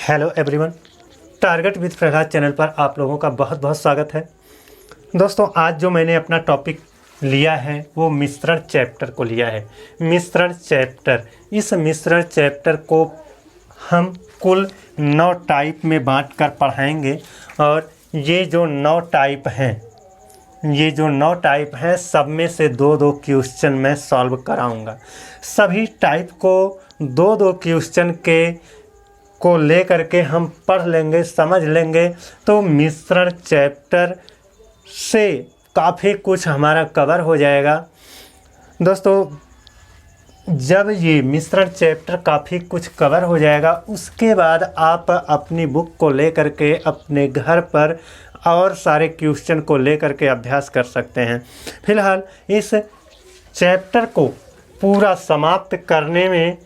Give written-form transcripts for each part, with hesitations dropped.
Hello everyone, target with Prahlad channel पर आप लोगों का बहुत बहुत स्वागत है। दोस्तों, आज जो मैंने अपना टॉपिक लिया है वो मिश्रण चैप्टर को लिया है। मिश्रण चैप्टर, इस मिश्रण चैप्टर को हम कुल 9 टाइप में बांट कर पढ़ाएंगे और ये जो 9 टाइप हैं सब में से 2-2 क्वेश्चन मैं सॉल्व कराऊंगा। सभी टाइप को 2-2 क्वेश्चन को ले करके हम पढ़ लेंगे, समझ लेंगे तो मिश्रण चैप्टर से काफ़ी कुछ हमारा कवर हो जाएगा। दोस्तों, जब ये मिश्रण चैप्टर काफ़ी कुछ कवर हो जाएगा उसके बाद आप अपनी बुक को ले करके अपने घर पर और सारे क्वेश्चन को ले करके अभ्यास कर सकते हैं। फिलहाल इस चैप्टर को पूरा समाप्त करने में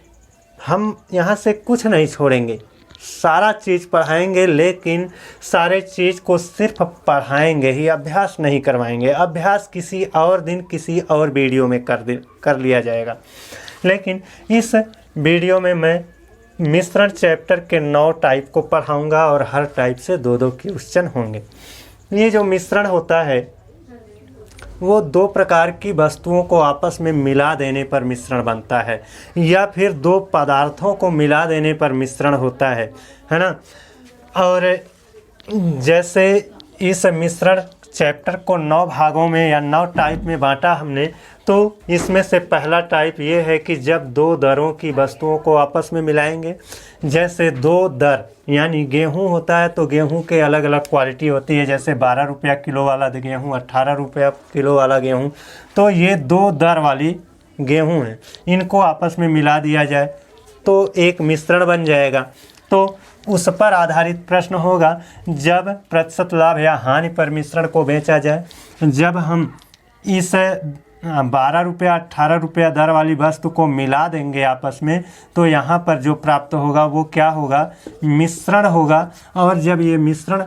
हम यहाँ से कुछ नहीं छोड़ेंगे, सारा चीज़ पढ़ाएंगे, लेकिन सारे चीज़ को सिर्फ पढ़ाएंगे ही, अभ्यास नहीं करवाएंगे। अभ्यास किसी और दिन किसी और वीडियो में कर लिया जाएगा, लेकिन इस वीडियो में मैं मिश्रण चैप्टर के 9 टाइप को पढ़ाऊंगा और हर टाइप से 2-2 क्वेश्चन होंगे। ये जो मिश्रण होता है वो 2 प्रकार की वस्तुओं को आपस में मिला देने पर मिश्रण बनता है, या फिर 2 पदार्थों को मिला देने पर मिश्रण होता है ना। और जैसे इस मिश्रण चैप्टर को 9 भागों में या 9 टाइप में बांटा हमने, तो इसमें से पहला टाइप ये है कि जब 2 दरों की वस्तुओं को आपस में मिलाएंगे। जैसे 2 दर यानी गेहूं होता है तो गेहूं के अलग अलग क्वालिटी होती है, जैसे 12 रुपया किलो वाला गेहूं, 18 रुपया किलो वाला गेहूं, तो ये 2 दर वाली गेहूं है। इनको आपस में मिला दिया जाए तो एक मिश्रण बन जाएगा। तो उस पर आधारित प्रश्न होगा, जब प्रतिशत लाभ या हानि पर मिश्रण को बेचा जाए। जब हम इस 12 रुपया 18 रुपया दर वाली वस्तु को मिला देंगे आपस में, तो यहाँ पर जो प्राप्त होगा वो क्या होगा, मिश्रण होगा। और जब ये मिश्रण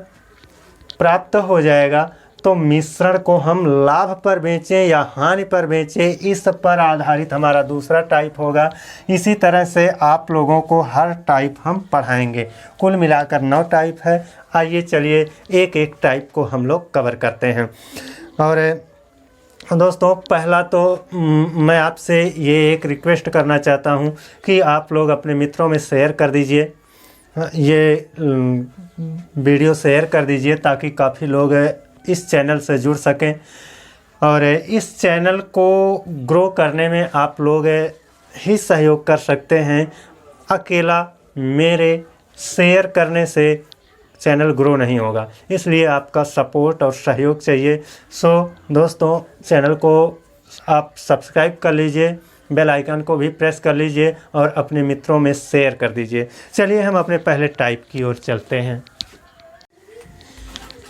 प्राप्त हो जाएगा तो मिश्रण को हम लाभ पर बेचें या हानि पर बेचें, इस पर आधारित हमारा दूसरा टाइप होगा। इसी तरह से आप लोगों को हर टाइप हम पढ़ाएंगे। कुल मिलाकर 9 टाइप है। आइए चलिए एक एक टाइप को हम लोग कवर करते हैं। और दोस्तों, पहला तो मैं आपसे ये एक रिक्वेस्ट करना चाहता हूँ कि आप लोग अपने मित्रों में शेयर कर दीजिए, ये वीडियो शेयर कर दीजिए ताकि काफ़ी लोग इस चैनल से जुड़ सकें। और इस चैनल को ग्रो करने में आप लोग ही सहयोग कर सकते हैं। अकेला मेरे शेयर करने से चैनल ग्रो नहीं होगा, इसलिए आपका सपोर्ट और सहयोग चाहिए। सो दोस्तों, चैनल को आप सब्सक्राइब कर लीजिए, बेल आइकन को भी प्रेस कर लीजिए और अपने मित्रों में शेयर कर दीजिए। चलिए हम अपने पहले टाइप की ओर चलते हैं।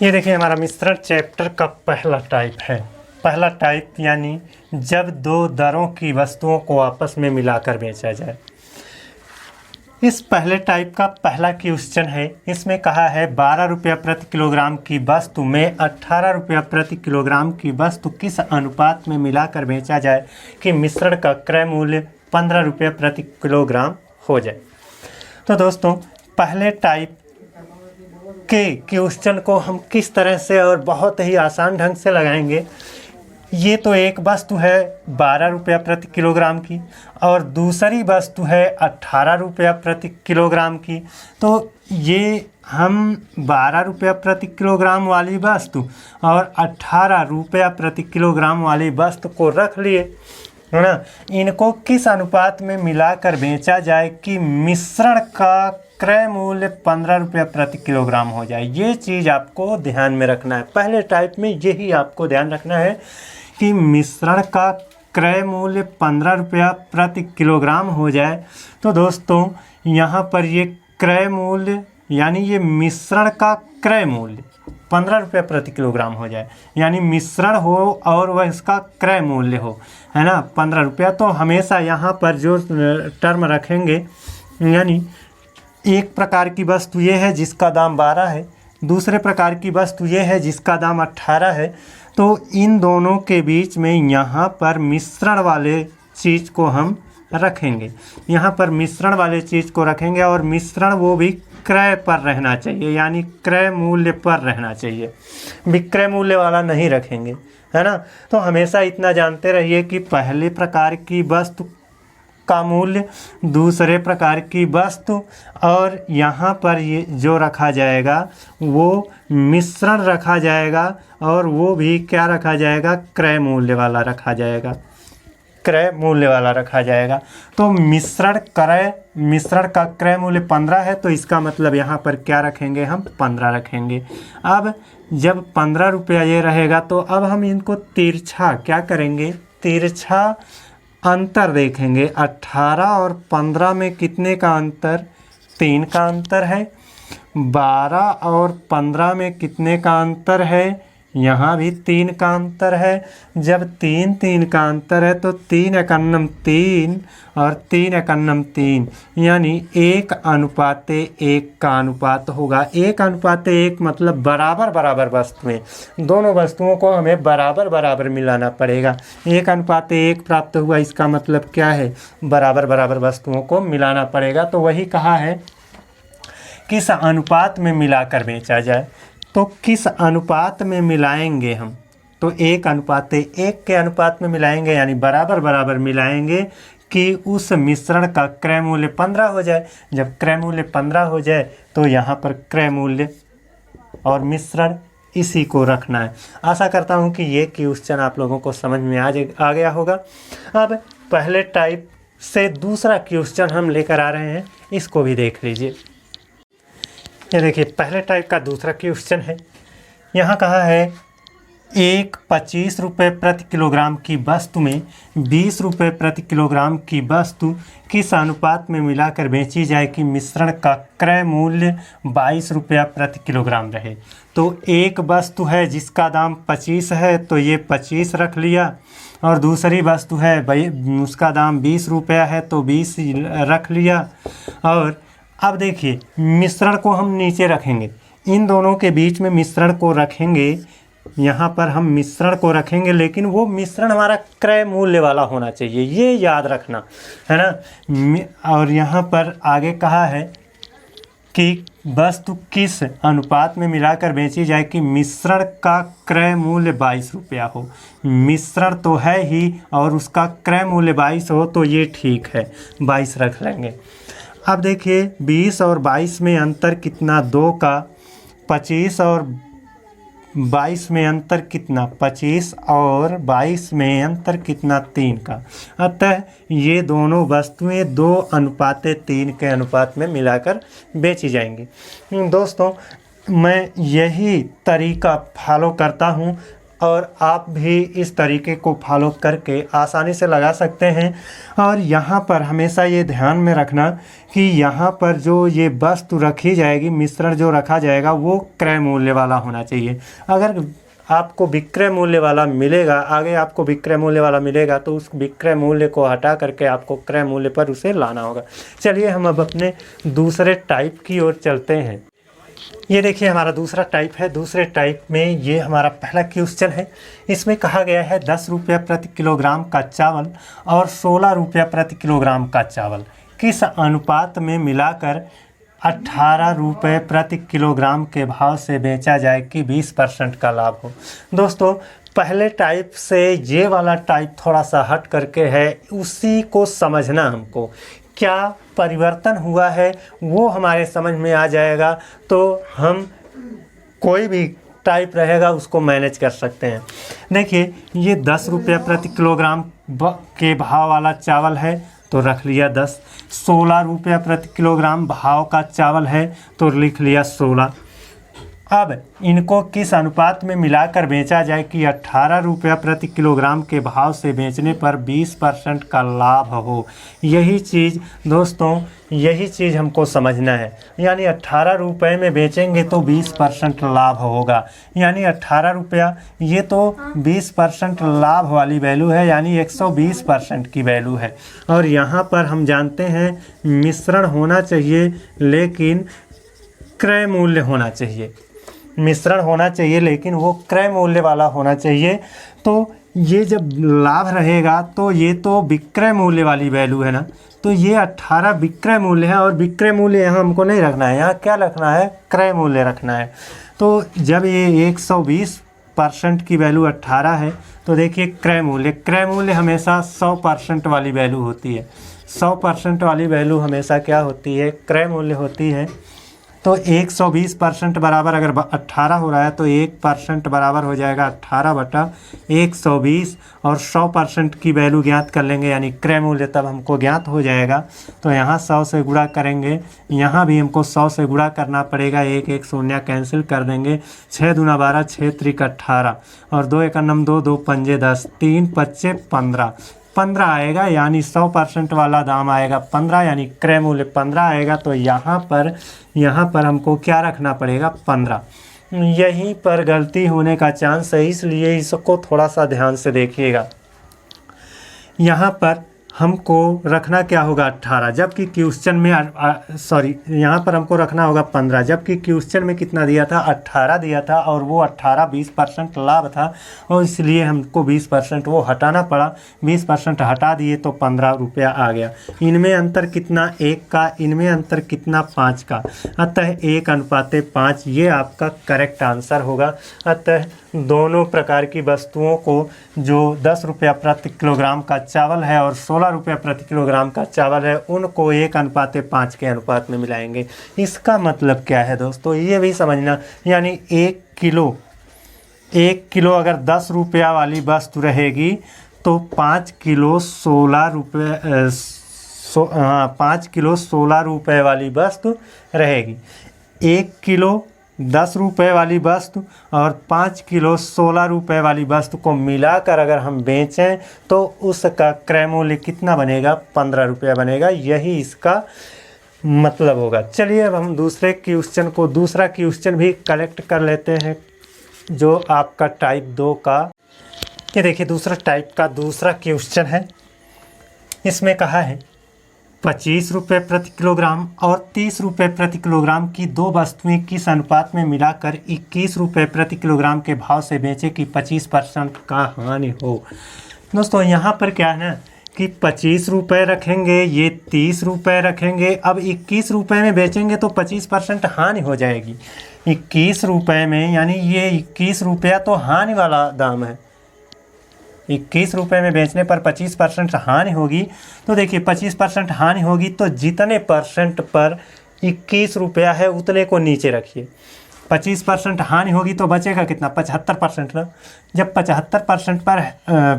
ये देखिए, हमारा मिश्रण चैप्टर का पहला टाइप है। पहला टाइप यानी जब 2 दरों की वस्तुओं को आपस में मिलाकर बेचा जाए। इस पहले टाइप का पहला क्वेश्चन है। इसमें कहा है 12 रुपया प्रति किलोग्राम की वस्तु में 18 रुपया प्रति किलोग्राम की वस्तु किस अनुपात में मिलाकर बेचा जाए कि मिश्रण का क्रय मूल्य 15 रुपया प्रति किलोग्राम हो जाए। तो दोस्तों, पहले टाइप के क्वेश्चन को हम किस तरह से और बहुत ही आसान ढंग से लगाएंगे। ये तो एक वस्तु है 12 रुपया प्रति किलोग्राम की और दूसरी वस्तु है 18 रुपया प्रति किलोग्राम की। तो ये हम 12 रुपया प्रति किलोग्राम वाली वस्तु और 18 रुपया प्रति किलोग्राम वाली वस्तु को रख लिए, है ना। इनको किस अनुपात में मिलाकर बेचा जाए कि मिश्रण का क्रय मूल्य 15 रुपया प्रति किलोग्राम हो जाए। ये चीज़ आपको ध्यान में रखना है। पहले टाइप में यही आपको ध्यान रखना है कि मिश्रण का क्रय मूल्य 15 रुपया प्रति किलोग्राम हो जाए। तो दोस्तों, यहाँ पर ये क्रय मूल्य यानी ये मिश्रण का क्रय मूल्य 15 रुपया प्रति किलोग्राम हो जाए, यानी मिश्रण हो और वह इसका क्रय मूल्य हो, है ना, 15 रुपया। तो हमेशा यहाँ पर जो टर्म रखेंगे, यानी एक प्रकार की वस्तु ये है जिसका दाम 12 है, दूसरे प्रकार की वस्तु ये है जिसका दाम 18 है। तो इन दोनों के बीच में यहाँ पर मिश्रण वाले चीज़ को हम रखेंगे, यहाँ पर मिश्रण वाले चीज़ को रखेंगे और मिश्रण वो भी क्रय पर रहना चाहिए, यानी क्रय मूल्य पर रहना चाहिए, विक्रय मूल्य वाला नहीं रखेंगे, है ना। तो हमेशा इतना जानते रहिए कि पहले प्रकार की वस्तु का मूल्य, दूसरे प्रकार की वस्तु, और यहाँ पर ये जो रखा जाएगा वो मिश्रण रखा जाएगा, और वो भी क्या रखा जाएगा, क्रय मूल्य वाला रखा जाएगा, क्रय मूल्य वाला रखा जाएगा। तो मिश्रण का क्रय मूल्य 15 है, तो इसका मतलब यहाँ पर क्या रखेंगे, हम 15 रखेंगे। अब जब 15 रुपया ये रहेगा तो अब हम इनको तिरछा क्या करेंगे, तिरछा अंतर देखेंगे। 18 और 15 में कितने का अंतर, 3 का अंतर है। 12 और 15 में कितने का अंतर है, यहाँ भी 3 का अंतर है। जब 3 का अंतर है तो 3 एकन्नम 3 और 3 एकन्नम 3, यानी 1:1 का अनुपात होगा। 1:1 मतलब बराबर बराबर वस्तुएं, दोनों वस्तुओं को हमें बराबर बराबर मिलाना पड़ेगा। 1:1 प्राप्त हुआ, इसका मतलब क्या है, बराबर बराबर वस्तुओं को मिलाना पड़ेगा। तो वही कहा है किस अनुपात में मिलाकर बेचा जाए। तो किस अनुपात में मिलाएंगे हम, तो 1:1 के अनुपात में मिलाएंगे, यानी बराबर बराबर मिलाएंगे कि उस मिश्रण का क्रय मूल्य 15 हो जाए। जब क्रय मूल्य 15 हो जाए तो यहाँ पर क्रय मूल्य और मिश्रण इसी को रखना है। आशा करता हूँ कि ये क्वेश्चन आप लोगों को समझ में आ गया होगा। अब पहले टाइप से दूसरा क्वेश्चन हम लेकर आ रहे हैं, इसको भी देख लीजिए। ये देखिए पहले टाइप का दूसरा क्वेश्चन है। यहाँ कहा है 25 रुपये प्रति किलोग्राम की वस्तु में 20 रुपये प्रति किलोग्राम की वस्तु किस अनुपात में मिलाकर बेची जाए कि मिश्रण का क्रय मूल्य 22 रुपया प्रति किलोग्राम रहे। तो एक वस्तु है जिसका दाम 25 है, तो ये 25 रख लिया, और दूसरी वस्तु है भाई उसका दाम 20 रुपया है, तो 20 रख लिया। और अब देखिए मिश्रण को हम नीचे रखेंगे, इन दोनों के बीच में मिश्रण को रखेंगे, यहाँ पर हम मिश्रण को रखेंगे, लेकिन वो मिश्रण हमारा क्रय मूल्य वाला होना चाहिए, ये याद रखना है ना। और यहाँ पर आगे कहा है कि वस्तु किस अनुपात में मिलाकर बेची जाए कि मिश्रण का क्रय मूल्य 22 रुपया हो। मिश्रण तो है ही और उसका क्रय मूल्य 22 हो, तो ये ठीक है, 22 रख लेंगे। अब देखिए 20 और 22 में अंतर कितना, 2 का। 25 और 22 में अंतर कितना, 25 और 22 में अंतर कितना, 3 का। अतः ये दोनों वस्तुएं 2:3 के अनुपात में मिलाकर बेची जाएंगी। दोस्तों मैं यही तरीका फॉलो करता हूँ, और आप भी इस तरीके को फॉलो करके आसानी से लगा सकते हैं। और यहाँ पर हमेशा ये ध्यान में रखना कि यहाँ पर जो ये वस्तु रखी जाएगी, मिश्रण जो रखा जाएगा, वो क्रय मूल्य वाला होना चाहिए। अगर आपको विक्रय मूल्य वाला मिलेगा, आगे आपको विक्रय मूल्य वाला मिलेगा, तो उस विक्रय मूल्य को हटा करके आपको क्रय मूल्य पर उसे लाना होगा। चलिए हम अब अपने दूसरे टाइप की ओर चलते हैं। ये देखिए हमारा दूसरा टाइप है। दूसरे टाइप में ये हमारा पहला क्वेश्चन है। इसमें कहा गया है 10 रुपया प्रति किलोग्राम का चावल और 16 रुपया प्रति किलोग्राम का चावल किस अनुपात में मिलाकर 18 रुपये प्रति किलोग्राम के भाव से बेचा जाए कि 20% का लाभ हो। दोस्तों पहले टाइप से ये वाला टाइप थोड़ा सा हट करके है, उसी को समझना, हमको क्या परिवर्तन हुआ है वो हमारे समझ में आ जाएगा, तो हम कोई भी टाइप रहेगा उसको मैनेज कर सकते हैं। देखिए ये 10 रुपया प्रति किलोग्राम के भाव वाला चावल है, तो रख लिया 10। 16 रुपया प्रति किलोग्राम भाव का चावल है, तो लिख लिया 16। अब इनको किस अनुपात में मिलाकर बेचा जाए कि 18 रुपया प्रति किलोग्राम के भाव से बेचने पर 20% का लाभ हो। यही चीज़ दोस्तों, यही चीज़ हमको समझना है। यानी 18 रुपये में बेचेंगे तो 20% लाभ होगा, यानी 18 रुपया, ये तो 20% लाभ वाली वैल्यू है, यानी 120% की वैल्यू है। और यहाँ पर हम जानते हैं मिश्रण होना चाहिए लेकिन क्रय मूल्य होना चाहिए, मिश्रण होना चाहिए लेकिन वो क्रय मूल्य वाला होना चाहिए। तो ये जब लाभ रहेगा तो ये तो विक्रय मूल्य वाली वैल्यू है ना, तो ये 18 विक्रय मूल्य है और विक्रय मूल्य यहाँ हमको नहीं रखना है, यहाँ क्या रखना है, क्रय मूल्य रखना है। तो जब ये 120% की वैल्यू 18 है तो देखिए क्रय मूल्य हमेशा 100% वाली वैल्यू होती है। 100% वाली वैल्यू हमेशा क्या होती है, क्रय मूल्य होती है। तो 120% बराबर अगर 18 हो रहा है तो 1% बराबर हो जाएगा 18/120 और 100% की वैल्यू ज्ञात कर लेंगे यानी क्रय मूल्य तब हमको ज्ञात हो जाएगा। तो यहाँ 100 से गुणा करेंगे, यहाँ भी हमको 100 से गुणा करना पड़ेगा, एक एक शून्य कैंसिल कर देंगे। 6 दूना 12, 6 त्रिक 18 और 2 एका नम 2, 2 पंजे 10, 3 पच्चे 15 आएगा यानी 100% वाला दाम आएगा 15 यानी क्रय मूल्य 15 आएगा। तो यहाँ पर हमको क्या रखना पड़ेगा, 15। यहीं पर गलती होने का चांस है, इसलिए इसको थोड़ा सा ध्यान से देखिएगा। यहाँ पर हमको रखना क्या होगा 18, जबकि क्वेश्चन में यहाँ पर हमको रखना होगा 15, जबकि क्वेश्चन में कितना दिया था, 18 दिया था और वो 18 20% लाभ था और इसलिए हमको 20% वो हटाना पड़ा। 20% हटा दिए तो 15 रुपया आ गया। इनमें अंतर कितना, 1 का, इनमें अंतर कितना, 5 का। अतः 1:5 ये आपका करेक्ट आंसर होगा। अतः दोनों प्रकार की वस्तुओं को, जो 10 रुपया प्रति किलोग्राम का चावल है और 16 रुपया प्रति किलोग्राम का चावल है, उनको 1:5 के अनुपात में मिलाएंगे। इसका मतलब क्या है दोस्तों, ये भी समझना, यानी 1 किलो अगर 10 रुपया वाली वस्तु रहेगी तो 5 किलो 16 रुपये वाली वस्तु रहेगी। 1 किलो 10 रुपये वाली वस्तु और 5 किलो 16 रुपये वाली वस्तु को मिलाकर अगर हम बेचें तो उसका क्रय मूल्य कितना बनेगा, 15 रुपया बनेगा। यही इसका मतलब होगा। चलिए अब हम दूसरा क्वेश्चन भी कलेक्ट कर लेते हैं, जो आपका टाइप 2 का। ये देखिए दूसरा टाइप का दूसरा क्वेश्चन है। इसमें कहा है 25 रुपये प्रति किलोग्राम और 30 रुपये प्रति किलोग्राम की दो वस्तुएं किस अनुपात में मिलाकर 21 रुपये प्रति किलोग्राम के भाव से बेचें कि 25% का हानि हो। दोस्तों यहाँ पर क्या है ना कि 25 रुपये रखेंगे, ये 30 रुपये रखेंगे। अब 21 रुपये में बेचेंगे तो 25% हानि हो जाएगी। 21 रुपये में, यानी ये 21 रुपया तो हानि वाला दाम है। 21 रुपये में बेचने पर 25% हानि होगी। तो देखिए 25% हानि होगी तो जितने परसेंट पर 21 रुपया है उतने को नीचे रखिए। 25% हानि होगी तो बचेगा कितना, 75% ना। जब 75% पर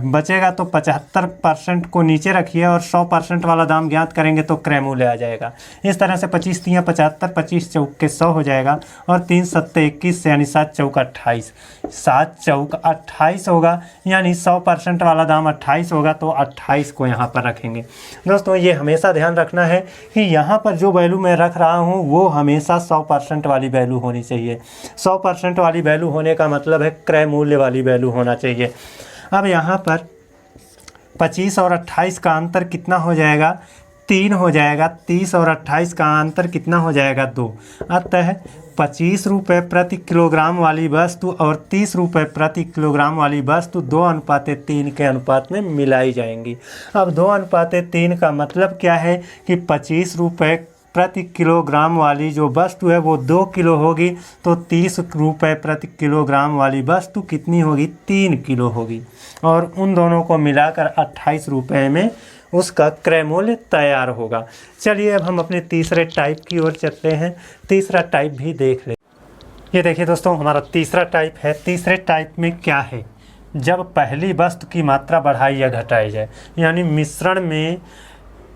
बचेगा तो 75% को नीचे रखिए और 100% वाला दाम ज्ञात करेंगे तो क्रय मूल्य आ जाएगा। इस तरह से 25 × 75, 25 चौक के 100 हो जाएगा और 3 × 21 यानी 7 चौक 28, 7 चौक 28 होगा, यानी 100% वाला दाम 28 होगा तो 28 को यहाँ पर रखेंगे। दोस्तों ये हमेशा ध्यान रखना है कि यहाँ पर जो वैल्यू मैं रख रहा हूँ वो हमेशा 100% वाली वैल्यू होनी चाहिए। 100% वाली वैल्यू होने का मतलब है क्रय मूल्य वाली वैल्यू होना चाहिए। अब यहाँ पर 25 और 28 का अंतर कितना हो जाएगा, 3 हो जाएगा। 30 और 28 का अंतर कितना हो जाएगा, 2। अतः 25 रुपये प्रति किलोग्राम वाली वस्तु और 30 रुपये प्रति किलोग्राम वाली वस्तु 2:3 के अनुपात में मिलाई जाएंगी। अब 2:3 का मतलब क्या है कि 25 रुपये प्रति किलोग्राम वाली जो वस्तु है वो 2 किलो होगी, तो 30 रुपये प्रति किलोग्राम वाली वस्तु कितनी होगी, 3 किलो होगी। और उन दोनों को मिलाकर 28 रुपये में उसका क्रय मूल्य तैयार होगा। चलिए अब हम अपने तीसरे टाइप की ओर चलते हैं। तीसरा टाइप भी देख ले। ये देखिए दोस्तों हमारा तीसरा टाइप है। तीसरे टाइप में क्या है, जब पहली वस्तु की मात्रा बढ़ाई या घटाई जाए, यानी मिश्रण में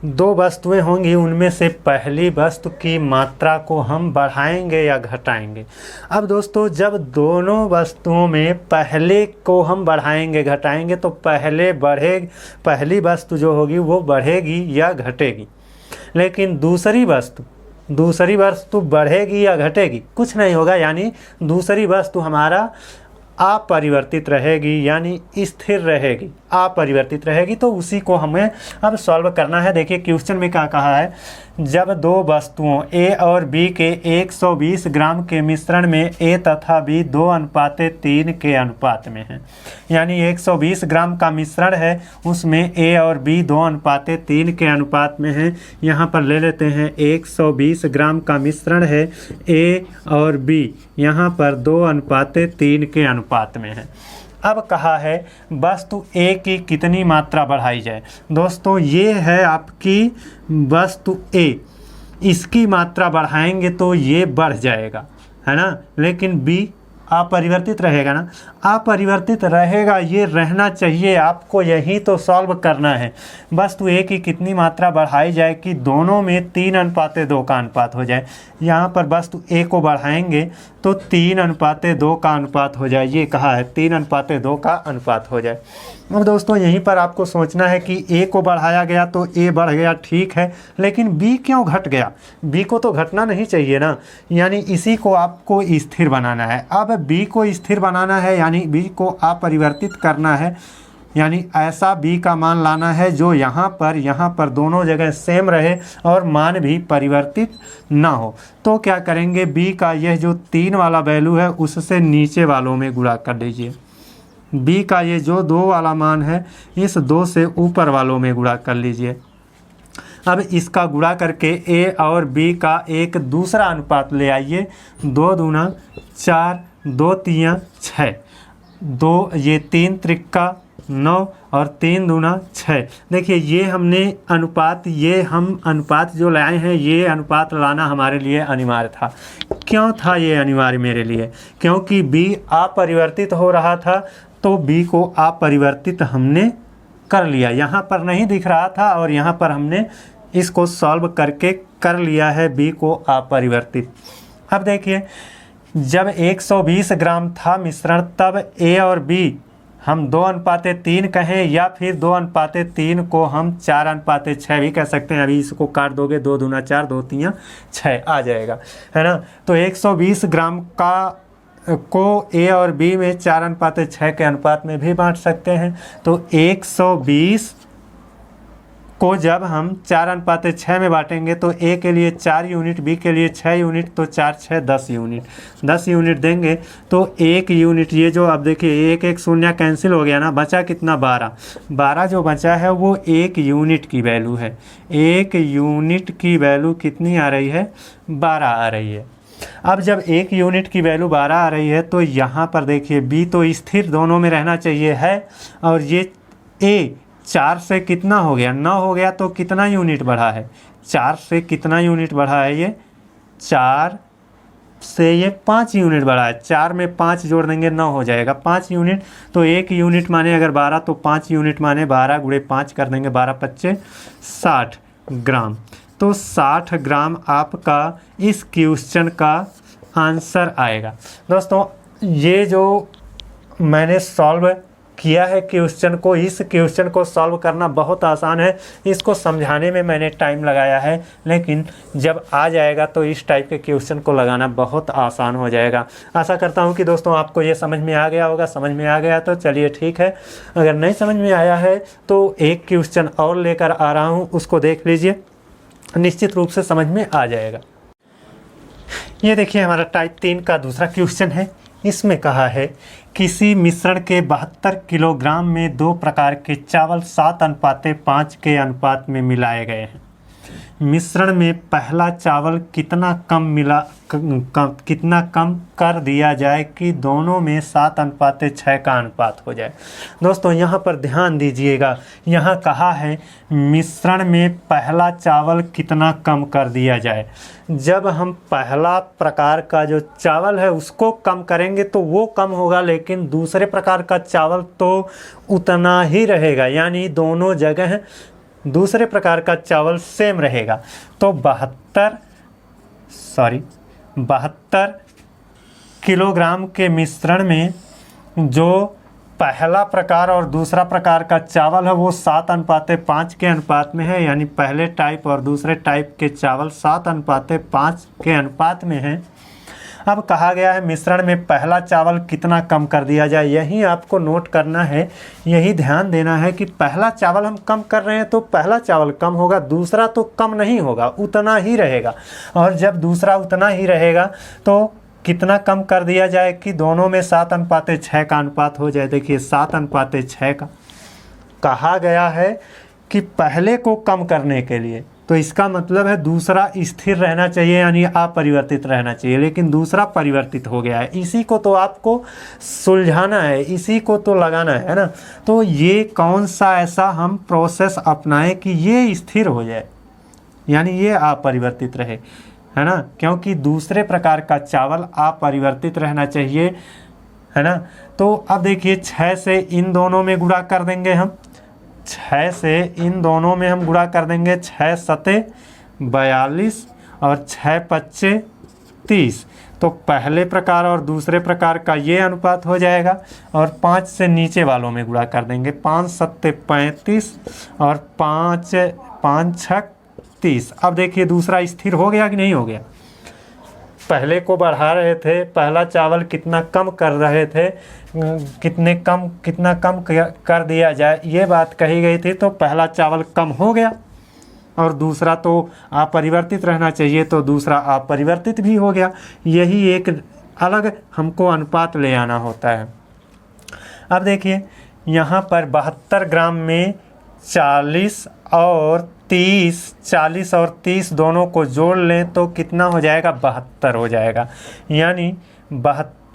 2 वस्तुएं होंगी, उनमें से पहली वस्तु की मात्रा को हम बढ़ाएंगे या घटाएंगे। अब दोस्तों जब दोनों वस्तुओं में पहले को हम बढ़ाएंगे घटाएंगे तो पहली वस्तु जो होगी वो बढ़ेगी या घटेगी, लेकिन दूसरी वस्तु बढ़ेगी या घटेगी, कुछ नहीं होगा। यानी दूसरी वस्तु हमारा अपरिवर्तित रहेगी, यानी स्थिर रहेगी, अपरिवर्तित रहेगी। तो उसी को हमें अब सॉल्व करना है। देखिए क्वेश्चन में क्या कहा है जब दो वस्तुओं A और B के 120 ग्राम के मिश्रण में A तथा B 2:3 के अनुपात में है। यानी 120 ग्राम का मिश्रण है, उसमें A और B 2:3 के अनुपात में है। यहाँ पर ले लेते हैं 120 ग्राम का मिश्रण है, A और B यहाँ पर 2:3 के अनुपात में है। अब कहा है वस्तु A की कितनी मात्रा बढ़ाई जाए। दोस्तों ये है आपकी वस्तु A, इसकी मात्रा बढ़ाएंगे तो ये बढ़ जाएगा, है ना, लेकिन B अपरिवर्तित रहेगा ना, अपरिवर्तित रहेगा, ये रहना चाहिए। आपको यही तो सॉल्व करना है। वस्तु A की कितनी मात्रा बढ़ाई जाए कि दोनों में 3:2 का अनुपात हो जाए। यहाँ पर वस्तु A को बढ़ाएंगे तो 3:2 का अनुपात हो जाए। ये कहा है 3:2 का अनुपात हो जाए। अब दोस्तों यहीं पर आपको सोचना है कि A को बढ़ाया गया तो A बढ़ गया, ठीक है, लेकिन B क्यों घट गया? B को तो घटना नहीं चाहिए ना, यानी इसी को आपको स्थिर बनाना है। अब B को स्थिर बनाना है यानी B को अपरिवर्तित करना है, यानी ऐसा B का मान लाना है जो यहाँ पर दोनों जगह सेम रहे और मान भी परिवर्तित ना हो। तो क्या करेंगे, B का यह जो 3 वाला वैल्यू है उससे नीचे वालों में गुणा कर लीजिए। B का ये जो 2 वाला मान है इस 2 से ऊपर वालों में गुणा कर लीजिए। अब इसका गुणा करके A और B का एक दूसरा अनुपात ले आइए। 2 दूना 4, 2 तियाँ 6, 2 ये 3 त्रिक्का 9 और 3 दूना 6। देखिए ये हमने अनुपात, ये हम अनुपात जो लाए हैं, ये अनुपात लाना हमारे लिए अनिवार्य था। क्यों था ये अनिवार्य मेरे लिए? क्योंकि B अपरिवर्तित हो रहा था, तो B को अपरिवर्तित हमने कर लिया। यहाँ पर नहीं दिख रहा था और यहाँ पर हमने इसको सॉल्व करके कर लिया है B को अपरिवर्तित। अब देखिए जब 120 ग्राम था मिश्रण, तब A और B हम 2:3 कहें या फिर 2:3 को हम 4:6 भी कह सकते हैं। अभी इसको काट दोगे, 2 दूना 4, 2 तियाँ 6 आ जाएगा, है ना। तो 120 ग्राम को A और B में 4:6 के अनुपात में भी बांट सकते हैं। तो 120 को जब हम 4:6 में बांटेंगे तो A के लिए 4 यूनिट, B के लिए 6 यूनिट, तो 4 6 10 यूनिट, 10 यूनिट देंगे तो 1 यूनिट, ये जो अब देखिए 1 शून्य कैंसिल हो गया ना, बचा कितना 12, 12 जो बचा है वो 1 यूनिट की वैल्यू है। 1 यूनिट की वैल्यू कितनी आ रही है? 12 आ रही है। अब जब 1 यूनिट की वैल्यू 12 आ रही है तो यहाँ पर देखिए B तो स्थिर दोनों में रहना चाहिए है, और ये A 4 से कितना हो गया? 9 हो गया। तो कितना यूनिट बढ़ा है? 4 से कितना यूनिट बढ़ा है? ये 4 से ये 5 यूनिट बढ़ा है। 4 में 5 जोड़ देंगे 9 हो जाएगा, 5 यूनिट। तो 1 यूनिट माने अगर 12 तो 5 यूनिट माने 12 गुणे 5 कर देंगे, 12 5 60 ग्राम। तो 60 ग्राम आपका इस क्वेश्चन का आंसर आएगा। दोस्तों ये जो मैंने सॉल्व किया है क्वेश्चन को, इस क्वेश्चन को सॉल्व करना बहुत आसान है। इसको समझाने में मैंने टाइम लगाया है, लेकिन जब आ जाएगा तो इस टाइप के क्वेश्चन को लगाना बहुत आसान हो जाएगा। आशा करता हूं कि दोस्तों आपको ये समझ में आ गया होगा। समझ में आ गया तो चलिए ठीक है, अगर नहीं समझ में आया है तो एक क्वेश्चन और लेकर आ रहा हूँ, उसको देख लीजिए, निश्चित रूप से समझ में आ जाएगा। ये देखिए हमारा टाइप 3 का दूसरा क्वेश्चन है। इसमें कहा है किसी मिश्रण के 72 किलोग्राम में 2 प्रकार के चावल 7:5 के अनुपात में मिलाए गए हैं। मिश्रण में पहला चावल कितना कम कर दिया जाए कि दोनों में 7:6 का अनुपात हो जाए। दोस्तों यहाँ पर ध्यान दीजिएगा, यहाँ कहा है मिश्रण में पहला चावल कितना कम कर दिया जाए। जब हम पहला प्रकार का जो चावल है उसको कम करेंगे तो वो कम होगा, लेकिन दूसरे प्रकार का चावल तो उतना ही रहेगा, यानी दोनों जगह दूसरे प्रकार का चावल सेम रहेगा। तो 72 किलोग्राम के मिश्रण में जो पहला प्रकार और दूसरा प्रकार का चावल है वो 7:5 के अनुपात में है, यानी पहले टाइप और दूसरे टाइप के चावल 7:5 के अनुपात में है। अब कहा गया है मिश्रण में पहला चावल कितना कम कर दिया जाए, यही आपको नोट करना है, यही ध्यान देना है कि पहला चावल हम कम कर रहे हैं तो पहला चावल कम होगा, दूसरा तो कम नहीं होगा, उतना ही रहेगा। और जब दूसरा उतना ही रहेगा तो कितना कम कर दिया जाए कि दोनों में 7:6 का अनुपात हो जाए। देखिए 7:6 का कहा गया है कि पहले को कम करने के लिए, तो इसका मतलब है दूसरा स्थिर रहना चाहिए यानी अपरिवर्तित रहना चाहिए, लेकिन दूसरा परिवर्तित हो गया है। इसी को तो आपको सुलझाना है, इसी को तो लगाना है ना। तो ये कौन सा ऐसा हम प्रोसेस अपनाएं कि ये स्थिर हो जाए यानी ये अपरिवर्तित रहे, है ना, क्योंकि दूसरे प्रकार का चावल अपरिवर्तित रहना चाहिए, है ना। तो अब देखिए 6 से इन दोनों में गुणा कर देंगे हम, 6 से इन दोनों में हम गुणा कर देंगे, 6 सते 42 और 6 पच्चे 30। तो पहले प्रकार और दूसरे प्रकार का ये अनुपात हो जाएगा। और 5 से नीचे वालों में गुणा कर देंगे, 5 सत्ते 35 और 5 छक 30। अब देखिए दूसरा स्थिर हो गया कि नहीं हो गया। पहले को बढ़ा रहे थे, पहला चावल कितना कम कर रहे थे, कितना कम कर दिया जाए ये बात कही गई थी, तो पहला चावल कम हो गया और दूसरा तो अपरिवर्तित रहना चाहिए तो दूसरा अपरिवर्तित भी हो गया। यही एक अलग हमको अनुपात ले आना होता है। अब देखिए यहाँ पर 72 ग्राम में 40 और 30 दोनों को जोड़ लें तो कितना हो जाएगा, 72 हो जाएगा। यानी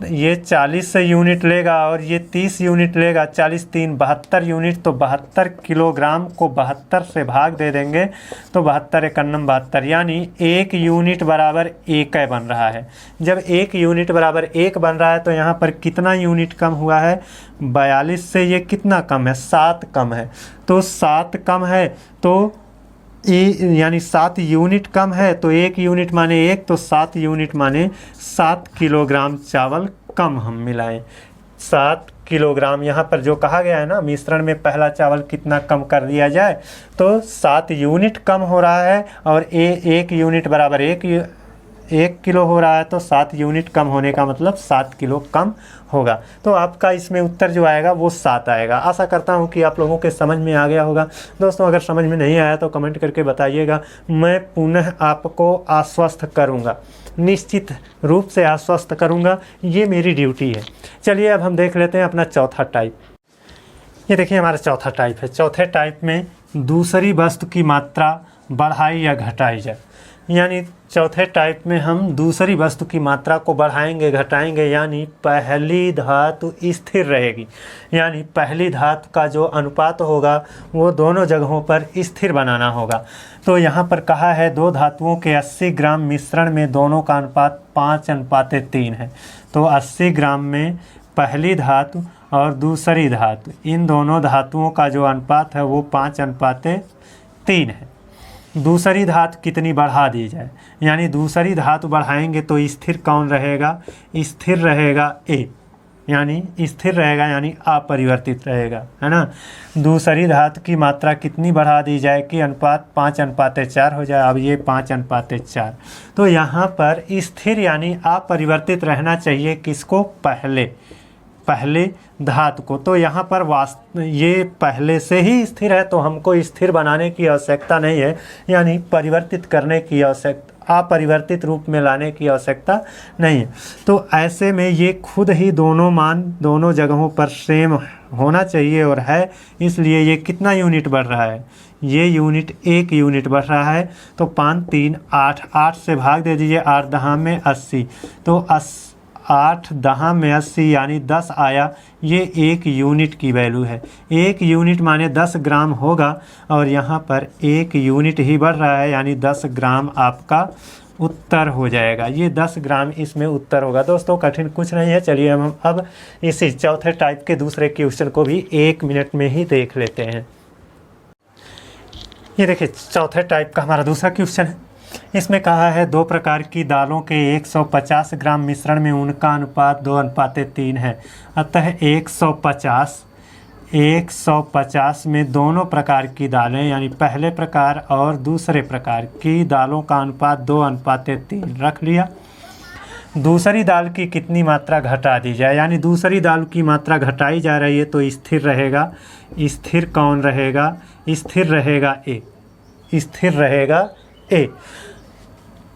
ये 40 यूनिट लेगा और ये 30 यूनिट लेगा, 40 3 72 यूनिट। तो 72 किलोग्राम को 72 से भाग दे देंगे तो 72 एकन्नम 72, यानी 1 यूनिट बराबर 1 बन रहा है। जब 1 यूनिट बराबर 1 बन रहा है तो यहाँ पर कितना यूनिट कम हुआ है, 42 से ये कितना कम है, 7 कम है। तो 7 कम है तो यानी 7 यूनिट कम है, तो 1 यूनिट माने 1, तो 7 यूनिट माने 7 किलोग्राम चावल कम हम मिलाएं। 7 किलोग्राम यहाँ पर जो कहा गया है ना, मिश्रण में पहला चावल कितना कम कर दिया जाए, तो 7 यूनिट कम हो रहा है और 1 यूनिट बराबर 1 किलो हो रहा है, तो 7 यूनिट कम होने का मतलब 7 किलो कम होगा। तो आपका इसमें उत्तर जो आएगा वो 7 आएगा। आशा करता हूँ कि आप लोगों के समझ में आ गया होगा। दोस्तों अगर समझ में नहीं आया तो कमेंट करके बताइएगा, मैं पुनः आपको आश्वस्त करूँगा, निश्चित रूप से आश्वस्त करूँगा, ये मेरी ड्यूटी है। चलिए अब हम देख लेते हैं अपना चौथा टाइप। ये देखिए हमारा चौथा टाइप है। चौथे टाइप में दूसरी वस्तु की मात्रा बढ़ाई या घटाई जाए, यानी चौथे टाइप में हम दूसरी वस्तु की मात्रा को बढ़ाएंगे घटाएंगे, यानी पहली धातु स्थिर रहेगी, यानी पहली धातु का जो अनुपात होगा वो दोनों जगहों पर स्थिर बनाना होगा। तो यहाँ पर कहा है 2 धातुओं के 80 ग्राम मिश्रण में दोनों का अनुपात 5:3 है। तो 80 ग्राम में पहली धातु और दूसरी धातु, इन दोनों धातुओं का जो अनुपात है वो 5:3 है। दूसरी धातु कितनी बढ़ा दी जाए, यानी दूसरी धातु बढ़ाएंगे तो स्थिर कौन रहेगा, स्थिर रहेगा A, यानी स्थिर रहेगा यानी अपरिवर्तित रहेगा, है ना। दूसरी धातु की मात्रा कितनी बढ़ा दी जाए कि अनुपात 5:4 हो जाए। अब ये 5:4, तो यहाँ पर स्थिर यानी अपरिवर्तित रहना चाहिए किसको, पहले धातु को। तो यहाँ पर ये पहले से ही स्थिर है तो हमको स्थिर बनाने की आवश्यकता नहीं है, यानी परिवर्तित करने की आवश्यकता, अपरिवर्तित रूप में लाने की आवश्यकता नहीं है। तो ऐसे में ये खुद ही दोनों मान दोनों जगहों पर सेम होना चाहिए और है, इसलिए ये कितना यूनिट बढ़ रहा है, ये यूनिट 1 यूनिट बढ़ रहा है। तो 5 3 8, 8 से भाग दे दीजिए, 8 10 में 80, तो 8 10 में 80 यानी 10 आया। ये 1 यूनिट की वैल्यू है, 1 यूनिट माने 10 ग्राम होगा और यहाँ पर 1 यूनिट ही बढ़ रहा है, यानी 10 ग्राम आपका उत्तर हो जाएगा। ये 10 ग्राम इसमें उत्तर होगा। दोस्तों कठिन कुछ नहीं है। चलिए हम अब इसी चौथे टाइप के दूसरे क्वेश्चन को भी 1 मिनट में ही देख लेते हैं। ये देखिए चौथे टाइप का हमारा दूसरा क्वेश्चन है। इसमें कहा है 2 प्रकार की दालों के 150 ग्राम मिश्रण में उनका अनुपात 2:3 है। अतः 150 में दोनों प्रकार की दालें यानी पहले प्रकार और दूसरे प्रकार की दालों का अनुपात 2:3 रख लिया। दूसरी दाल की कितनी मात्रा घटा दी जाए, यानी दूसरी दाल की मात्रा घटाई जा रही है तो स्थिर रहेगा। स्थिर कौन रहेगा? स्थिर रहेगा ए। स्थिर रहेगा ए।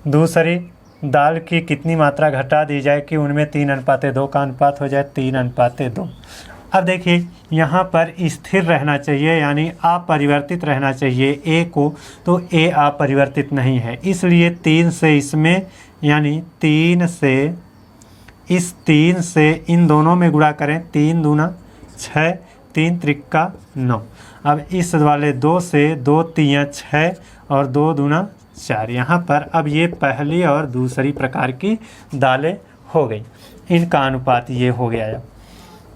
दूसरी दाल की कितनी मात्रा घटा दी जाए कि उनमें 3:2 का अनुपात हो जाए, 3:2। अब देखिए यहाँ पर स्थिर रहना चाहिए, यानी अपरिवर्तित रहना चाहिए ए को, तो ए अपरिवर्तित नहीं है, इसलिए 3 से इसमें, यानी 3 से इस 3 से इन दोनों में गुणा करें, 3 दूना 6, 3 त्रिक्का 9। अब इस वाले 2 से 2 तियाँ 6 और 2 दूना 4। यहाँ पर अब ये पहली और दूसरी प्रकार की दालें हो गई, इनका अनुपात ये हो गया।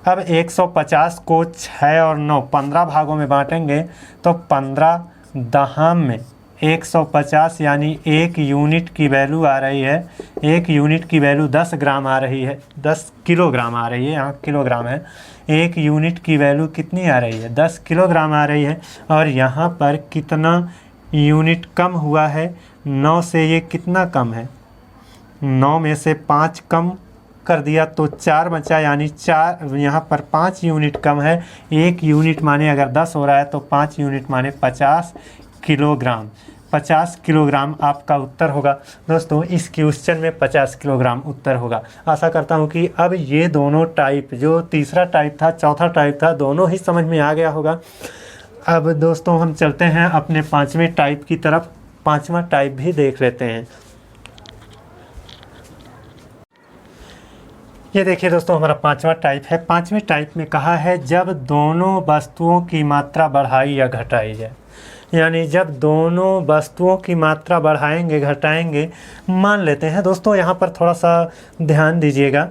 अब 150 को 6 और 9 15 भागों में बांटेंगे तो 15 दहाम में 150, यानी 1 यूनिट की वैल्यू आ रही है। 1 यूनिट की वैल्यू 10 ग्राम आ रही है, 10 किलोग्राम आ रही है, यहाँ किलोग्राम है। 1 यूनिट की वैल्यू कितनी आ रही है? 10 किलोग्राम आ रही है। और यहाँ पर कितना यूनिट कम हुआ है? 9 से ये कितना कम है? 9 में से 5 कम कर दिया तो 4 बचा, यानी 4, यहाँ पर 5 यूनिट कम है। 1 यूनिट माने अगर 10 हो रहा है तो 5 यूनिट माने 50 किलोग्राम। 50 किलोग्राम आपका उत्तर होगा। दोस्तों इस क्वेश्चन में 50 किलोग्राम उत्तर होगा। आशा करता हूँ कि अब ये दोनों टाइप, जो तीसरा टाइप था, चौथा टाइप था, दोनों ही समझ में आ गया होगा। अब दोस्तों हम चलते हैं अपने 5वें टाइप की तरफ। 5वां टाइप भी देख लेते हैं। ये देखिए दोस्तों हमारा 5वां टाइप है। 5वें टाइप में कहा है जब दोनों वस्तुओं की मात्रा बढ़ाई या घटाई जाए, यानी जब दोनों वस्तुओं की मात्रा बढ़ाएंगे घटाएंगे। मान लेते हैं दोस्तों, यहाँ पर थोड़ा सा ध्यान दीजिएगा।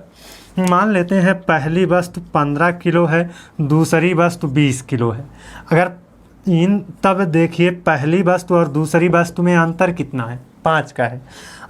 मान लेते हैं पहली वस्तु 15 किलो है, दूसरी वस्तु 20 किलो है। अगर तब देखिए पहली वस्तु और दूसरी वस्तु में अंतर कितना है? 5 का है।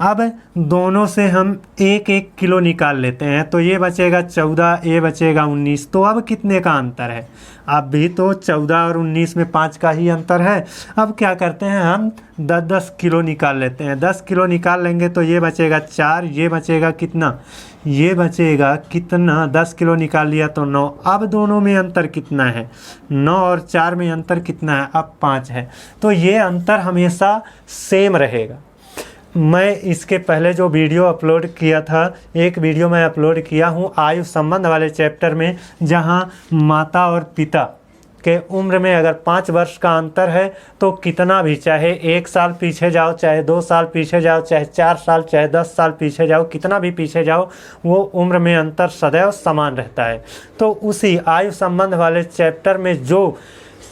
अब दोनों से हम 1-1 किलो निकाल लेते हैं तो ये बचेगा 14, ये बचेगा 19। तो अब कितने का अंतर है? अब भी तो 14 और 19 में 5 का ही अंतर है। अब क्या करते हैं, हम 10-10 किलो निकाल लेते हैं। 10 किलो निकाल लेंगे तो ये बचेगा 4, ये बचेगा कितना? ये बचेगा कितना? 10 किलो निकाल लिया तो 9। अब दोनों में अंतर कितना है? 9 और 4 में अंतर कितना है? अब 5 है। तो ये अंतर हमेशा सेम रहेगा। मैं इसके पहले जो वीडियो अपलोड किया था, एक वीडियो मैं अपलोड किया हूँ आयु संबंध वाले चैप्टर में, जहाँ माता और पिता के उम्र में अगर 5 वर्ष का अंतर है तो कितना भी, चाहे 1 साल पीछे जाओ, चाहे 2 साल पीछे जाओ, चाहे 4 साल, चाहे 10 साल पीछे जाओ, कितना भी पीछे जाओ, वो उम्र में अंतर सदैव समान रहता है। तो उसी आयु संबंध वाले चैप्टर में जो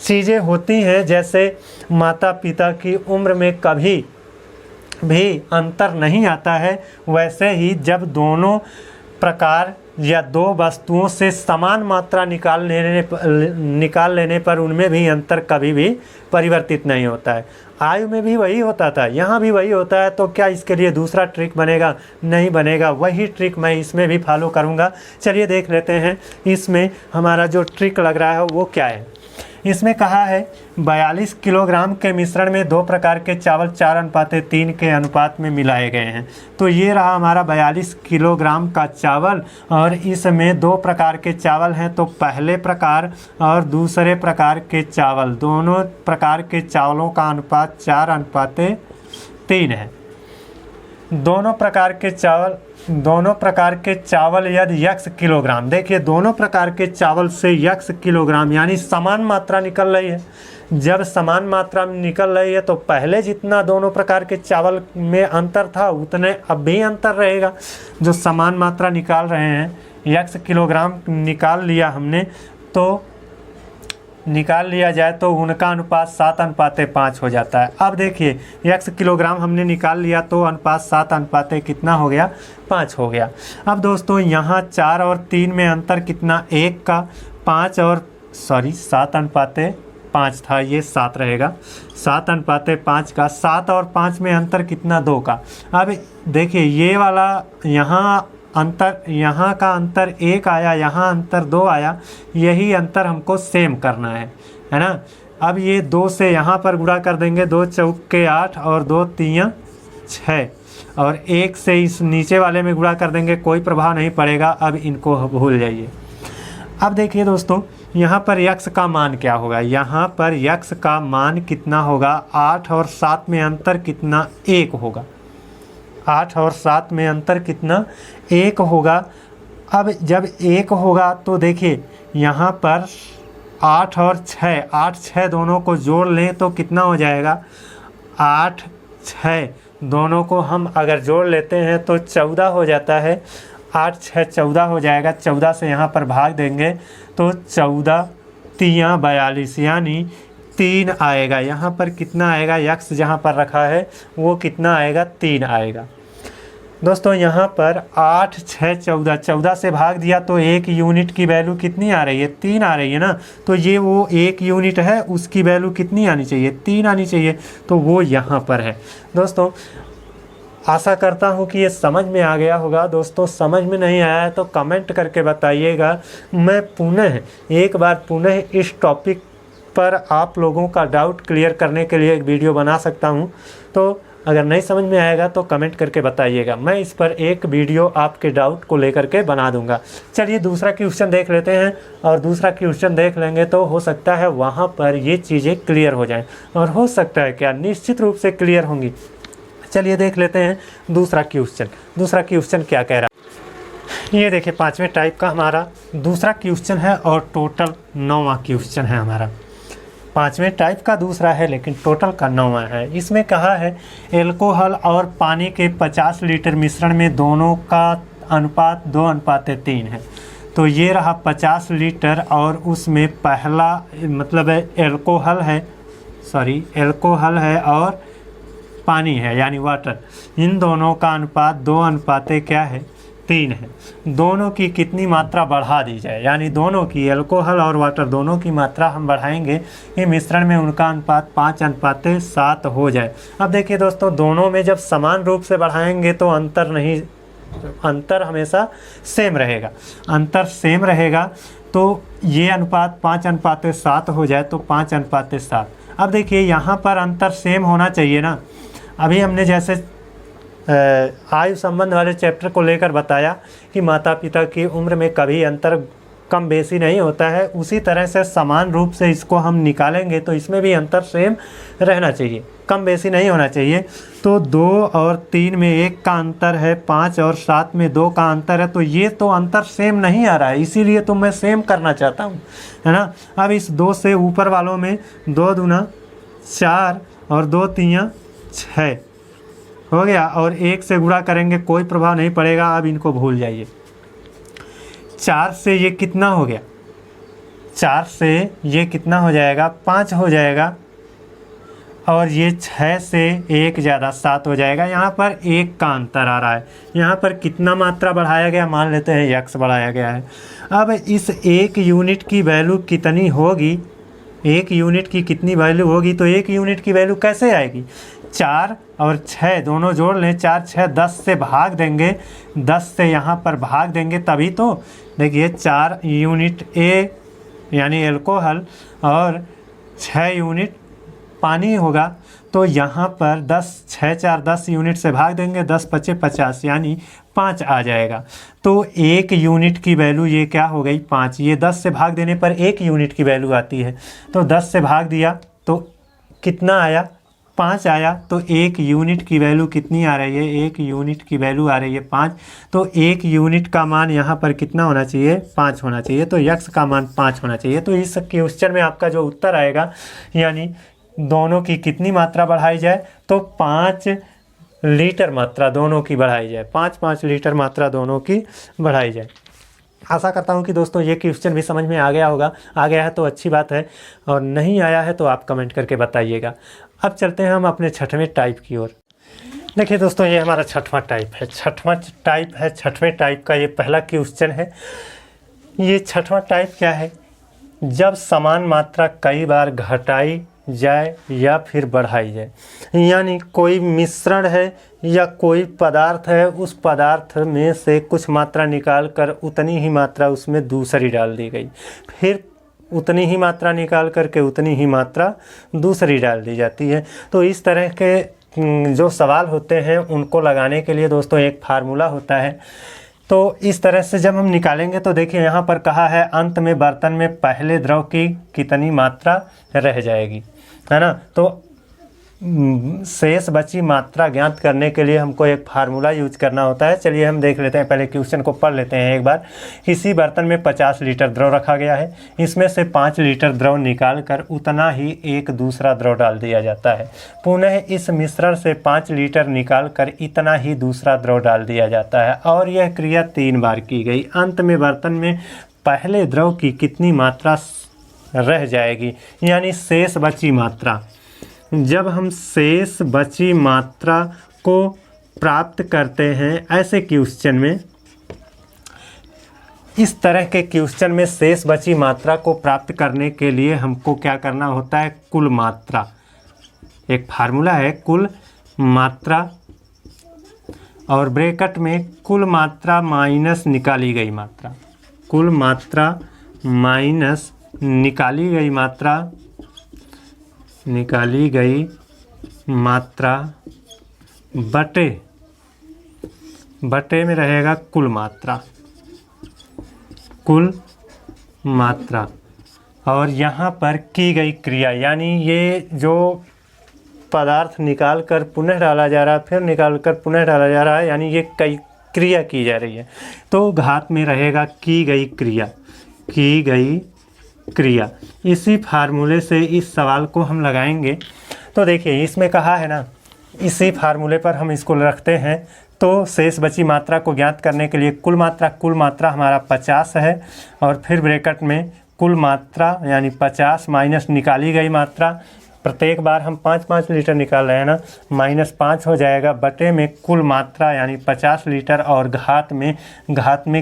चीज़ें होती हैं, जैसे माता पिता की उम्र में कभी भी अंतर नहीं आता है, वैसे ही जब दोनों प्रकार या दो वस्तुओं से समान मात्रा निकाल लेने पर उनमें भी अंतर कभी भी परिवर्तित नहीं होता है। आयु में भी वही होता था, यहाँ भी वही होता है। तो क्या इसके लिए दूसरा ट्रिक बनेगा? नहीं बनेगा। वही ट्रिक मैं इसमें भी फॉलो करूँगा। चलिए देख लेते हैं इसमें हमारा जो ट्रिक लग रहा है वो क्या है। इसमें कहा है 42 किलोग्राम के मिश्रण में 2 प्रकार के चावल 4:3 के अनुपात में मिलाए गए हैं। तो ये रहा हमारा 42 किलोग्राम का चावल, और इसमें 2 प्रकार के चावल हैं। तो पहले प्रकार और दूसरे प्रकार के चावल, दोनों प्रकार के चावलों का अनुपात 4:3 है। दोनों प्रकार के चावल यदि x किलोग्राम, देखिए दोनों प्रकार के चावल से x किलोग्राम, यानी समान मात्रा निकल रही है। जब समान मात्रा में निकल रही है तो पहले जितना दोनों प्रकार के चावल में अंतर था उतने अब भी अंतर रहेगा। जो समान मात्रा निकाल रहे हैं, x किलोग्राम निकाल लिया हमने, तो निकाल लिया जाए तो उनका अनुपात 7:5 हो जाता है। अब देखिए x किलोग्राम हमने निकाल लिया तो अनुपात 7:5 कितना हो गया? 5 हो गया। अब दोस्तों यहाँ 4 और 3 में अंतर कितना? 1 का। 7:5 था, ये 7 रहेगा। 7:5 का। 7 और 5 में अंतर कितना? 2 का। अब देखिए ये वाला यहाँ अंतर, यहाँ का अंतर 1 आया, यहाँ अंतर 2 आया। यही अंतर हमको सेम करना है ना। अब ये 2 से यहाँ पर गुणा कर देंगे, 2 चौक के 8 और 2 तियाँ 6, और 1 से इस नीचे वाले में गुणा कर देंगे, कोई प्रभाव नहीं पड़ेगा। अब इनको भूल जाइए। अब देखिए दोस्तों, यहाँ पर यक्स का मान क्या होगा। यहाँ पर यक्स का मान कितना होगा, 8 और 7 में अंतर कितना, 1 होगा। 8 और 7 में अंतर कितना, 1 होगा। अब जब 1 होगा तो देखिए यहाँ पर 8 और 6, 8 6 दोनों को जोड़ लें तो कितना हो जाएगा, 8 6 दोनों को हम अगर जोड़ लेते हैं तो 14 हो जाता है। 8 6 14 हो जाएगा। 14 से यहाँ पर भाग देंगे तो 14 3 42, यानी 3 आएगा। यहाँ पर कितना आएगा, यक्स जहाँ पर रखा है वो कितना आएगा, 3 आएगा। दोस्तों यहाँ पर 8 6 14, 14 से भाग दिया तो 1 यूनिट की वैल्यू कितनी आ रही है, 3 आ रही है ना। तो ये वो 1 यूनिट है, उसकी वैल्यू कितनी आनी चाहिए, 3 आनी चाहिए। तो वो यहाँ पर है। दोस्तों आशा करता हूँ कि ये समझ में आ गया होगा। दोस्तों समझ में नहीं आया है तो कमेंट करके बताइएगा। मैं पुनः एक बार पुनः इस टॉपिक पर आप लोगों का डाउट क्लियर करने के लिए एक वीडियो बना सकता हूँ। तो अगर नहीं समझ में आएगा तो कमेंट करके बताइएगा, मैं इस पर एक वीडियो आपके डाउट को लेकर के बना दूंगा। चलिए दूसरा क्वेश्चन देख लेते हैं, और दूसरा क्वेश्चन देख लेंगे तो हो सकता है वहाँ पर ये चीज़ें क्लियर हो जाएं, और हो सकता है क्या, निश्चित रूप से क्लियर होंगी। चलिए देख लेते हैं दूसरा क्वेश्चन। दूसरा क्वेश्चन क्या कह रहा है, ये देखिए 5वें टाइप का हमारा दूसरा क्वेश्चन है, और टोटल 9वां क्वेश्चन है हमारा। 5वें टाइप का दूसरा है लेकिन टोटल का 9वां है। इसमें कहा है एल्कोहल और पानी के 50 लीटर मिश्रण में दोनों का अनुपात 2:3 है। तो ये रहा 50 लीटर, और उसमें पहला मतलब है एल्कोहल है और पानी है यानी वाटर। इन दोनों का अनुपात 2:3 है। दोनों की कितनी मात्रा बढ़ा दी जाए, यानी दोनों की, एल्कोहल और वाटर दोनों की मात्रा हम बढ़ाएंगे कि मिश्रण में उनका अनुपात 5:7 हो जाए। अब देखिए दोस्तों, दोनों में जब समान रूप से बढ़ाएंगे तो अंतर हमेशा सेम रहेगा। अंतर सेम रहेगा तो ये अनुपात 5:7 हो जाए तो 5:7। अब देखिए यहाँ पर अंतर सेम होना चाहिए ना। अभी हमने जैसे आयु संबंध वाले चैप्टर को लेकर बताया कि माता पिता की उम्र में कभी अंतर कम बेसी नहीं होता है, उसी तरह से समान रूप से इसको हम निकालेंगे तो इसमें भी अंतर सेम रहना चाहिए, कम बेसी नहीं होना चाहिए। तो 2 और 3 में 1 का अंतर है, 5 और 7 में 2 का अंतर है, तो ये तो अंतर सेम नहीं आ रहा है, इसीलिए तो मैं सेम करना चाहता हूँ, है ना। अब इस 2 से ऊपर वालों में 2 दूना 4 और 2 तीया 6 हो गया, और 1 से गुणा करेंगे कोई प्रभाव नहीं पड़ेगा। अब इनको भूल जाइए। 4 से ये कितना हो गया, 4 से ये कितना हो जाएगा, 5 हो जाएगा, और ये 6 से 1 ज़्यादा 7 हो जाएगा। यहाँ पर 1 का अंतर आ रहा है। यहाँ पर कितना मात्रा बढ़ाया गया, मान लेते हैं यक्स बढ़ाया गया है। अब इस 1 यूनिट की वैल्यू कितनी होगी, 1 यूनिट की कितनी वैल्यू होगी, तो 1 यूनिट की वैल्यू कैसे आएगी, 4 और 6 दोनों जोड़ लें, 4 6 10 से भाग देंगे, 10 से यहाँ पर भाग देंगे तभी तो। देखिए 4 यूनिट ए यानी एल्कोहल और 6 यूनिट पानी होगा, तो यहाँ पर 10 6 4 10 यूनिट से भाग देंगे, 10 5 50 यानी 5 आ जाएगा। तो 1 यूनिट की वैल्यू ये क्या हो गई, 5। ये 10 से भाग देने पर 1 यूनिट की वैल्यू आती है, तो 10 से भाग दिया तो कितना आया, 5 आया। तो 1 यूनिट की वैल्यू कितनी आ रही है, 1 यूनिट की वैल्यू आ रही है 5। तो 1 यूनिट का मान यहाँ पर कितना होना चाहिए, 5 होना चाहिए। तो यक्स का मान 5 होना चाहिए। तो इस क्वेश्चन में आपका जो उत्तर आएगा, यानी दोनों की कितनी मात्रा बढ़ाई जाए, तो 5 लीटर मात्रा दोनों की बढ़ाई जाए, 5 लीटर मात्रा दोनों की बढ़ाई जाए। आशा करता हूँ कि दोस्तों ये क्वेश्चन भी समझ में आ गया होगा। आ गया है तो अच्छी बात है, और नहीं आया है तो आप कमेंट करके बताइएगा। अब चलते हैं हम अपने 6वें टाइप की ओर। देखिए दोस्तों, ये हमारा 6वां टाइप है। 6वें टाइप का ये पहला क्वेश्चन है। ये 6वां टाइप क्या है, जब समान मात्रा कई बार घटाई जाए या फिर बढ़ाई जाए, यानी कोई मिश्रण है या कोई पदार्थ है, उस पदार्थ में से कुछ मात्रा निकाल कर उतनी ही मात्रा उसमें दूसरी डाल दी गई, फिर उतनी ही मात्रा निकाल करके उतनी ही मात्रा दूसरी डाल दी जाती है। तो इस तरह के जो सवाल होते हैं उनको लगाने के लिए दोस्तों एक फार्मूला होता है। तो इस तरह से जब हम निकालेंगे तो देखिए यहाँ पर कहा है अंत में बर्तन में पहले द्रव की कितनी मात्रा रह जाएगी, है ना। तो शेष बची मात्रा ज्ञात करने के लिए हमको एक फार्मूला यूज करना होता है। चलिए हम देख लेते हैं, पहले क्वेश्चन को पढ़ लेते हैं एक बार। इसी बर्तन में 50 लीटर द्रव रखा गया है, इसमें से 5 लीटर द्रव निकाल कर उतना ही एक दूसरा द्रव डाल दिया जाता है। पुनः इस मिश्रण से 5 लीटर निकाल कर इतना ही दूसरा द्रव डाल दिया जाता है और यह क्रिया 3 बार की गई। अंत में बर्तन में पहले द्रव की कितनी मात्रा रह जाएगी, यानी शेष बची मात्रा। जब हम शेष बची मात्रा को प्राप्त करते हैं ऐसे क्वेश्चन में, इस तरह के क्वेश्चन में शेष बची मात्रा को प्राप्त करने के लिए हमको क्या करना होता है, कुल मात्रा। एक फार्मूला है कुल मात्रा और ब्रैकेट में कुल मात्रा माइनस निकाली गई मात्रा, कुल मात्रा माइनस निकाली गई मात्रा, निकाली गई मात्रा बटे में रहेगा कुल मात्रा, कुल मात्रा। और यहाँ पर की गई क्रिया, यानी ये जो पदार्थ निकाल कर पुनः डाला जा रहा है, फिर निकाल कर पुनः डाला जा रहा है, यानी ये कई क्रिया की जा रही है। तो घात में रहेगा की गई क्रिया, की गई क्रिया। इसी फार्मूले से इस सवाल को हम लगाएंगे। तो देखिए इसमें कहा है ना, इसी फार्मूले पर हम इसको रखते हैं। तो शेष बची मात्रा को ज्ञात करने के लिए कुल मात्रा हमारा 50 है और फिर ब्रैकेट में कुल मात्रा यानी 50 माइनस निकाली गई मात्रा। प्रत्येक बार हम 5-5 लीटर निकाल रहे हैं ना, -5 हो जाएगा बटे में कुल मात्रा यानी 50 लीटर और घात में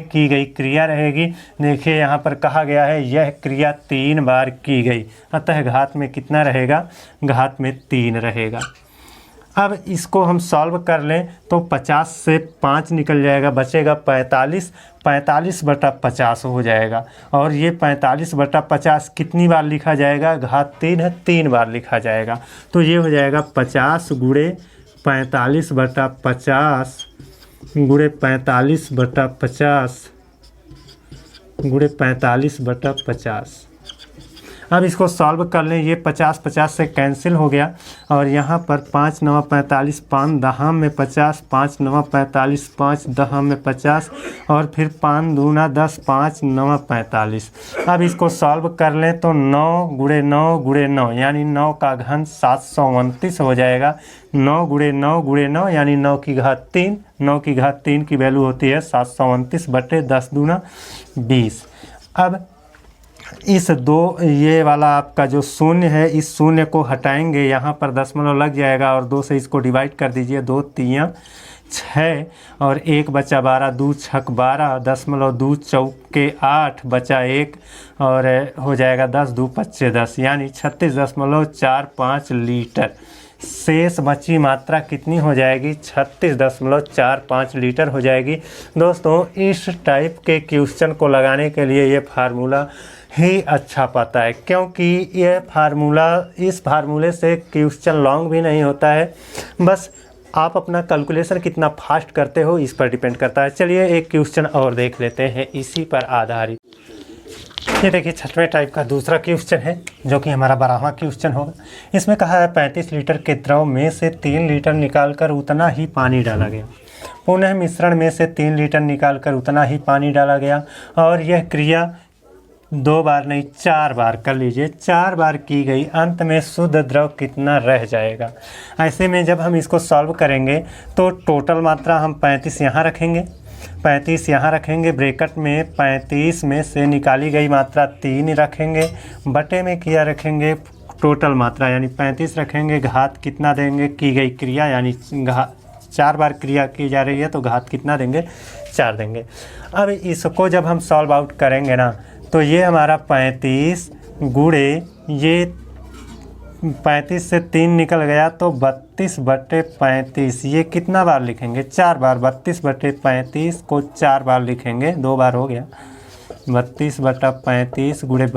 की गई क्रिया रहेगी। देखिए यहाँ पर कहा गया है यह क्रिया 3 बार की गई, अतः घात में कितना रहेगा, घात में 3 रहेगा। अब इसको हम सॉल्व कर लें तो 50 से 5 निकल जाएगा, बचेगा 45, 45/50 हो जाएगा। और ये 45/50 कितनी बार लिखा जाएगा, घात 3 है, 3 बार लिखा जाएगा। तो ये हो जाएगा 50 गुणे 45/50 गुणे 45/50 गुणे 45/50। अब इसको सॉल्व कर लें, ये 50 से कैंसिल हो गया और यहाँ पर 5 9 45, 5 दहम में 50, 5 9 45, 5 दहम में 50 और फिर 5 दूना 10, 5 9 45। अब इसको सॉल्व कर लें तो 9 गुणे 9 गुणे 9 यानी 9 का घन 729 हो जाएगा। 9 गुणे 9 गुणे 9 यानी 9 की घात 3, 9 की घात 3 की वैल्यू होती है 729 बटे 10 दूना 20। अब इस ये वाला आपका जो शून्य है, इस शून्य को हटाएंगे, यहाँ पर दशमलव लग जाएगा और 2 से इसको डिवाइड कर दीजिए। 2 3 6 और 1 बचा 12, 2 6 12, 2 चौके 8 बचा 1 और हो जाएगा 10, 2 5 10 यानी 36.45 लीटर। शेष बची मात्रा कितनी हो जाएगी, 36.45 लीटर हो जाएगी। दोस्तों इस टाइप के क्वेश्चन को लगाने के लिए ये फार्मूला ही अच्छा पाता है, क्योंकि ये फार्मूला, इस फार्मूले से क्वेश्चन लॉन्ग भी नहीं होता है, बस आप अपना कैलकुलेशन कितना फास्ट करते हो इस पर डिपेंड करता है। चलिए एक क्वेश्चन और देख लेते हैं इसी पर आधारित। ये देखिए 6वें टाइप का दूसरा क्वेश्चन है जो कि हमारा 12वां क्वेश्चन होगा। इसमें कहा है 35 लीटर के द्रव में से 3 लीटर निकालकर उतना ही पानी डाला गया। पुनः मिश्रण में से 3 लीटर निकालकर उतना ही पानी डाला गया और यह क्रिया 2 बार नहीं 4 बार कर लीजिए, 4 बार की गई। अंत में शुद्ध द्रव कितना रह जाएगा। ऐसे में जब हम इसको सॉल्व करेंगे तो टोटल मात्रा हम 35 यहाँ रखेंगे, 35 यहाँ रखेंगे, ब्रैकेट में 35 में से निकाली गई मात्रा 3 रखेंगे, बटे में किया रखेंगे टोटल मात्रा यानी 35 रखेंगे, घात कितना देंगे, की गई क्रिया यानी 4 बार क्रिया की जा रही है तो घात कितना देंगे, 4 देंगे। अब इसको जब हम सॉल्व आउट करेंगे ना तो ये हमारा 35 गुणे ये 35 से 3 निकल गया तो 32/35। ये कितना बार लिखेंगे, 4 बार। 32/35 को 4 बार लिखेंगे, 2 बार हो गया। 32/35 गुणे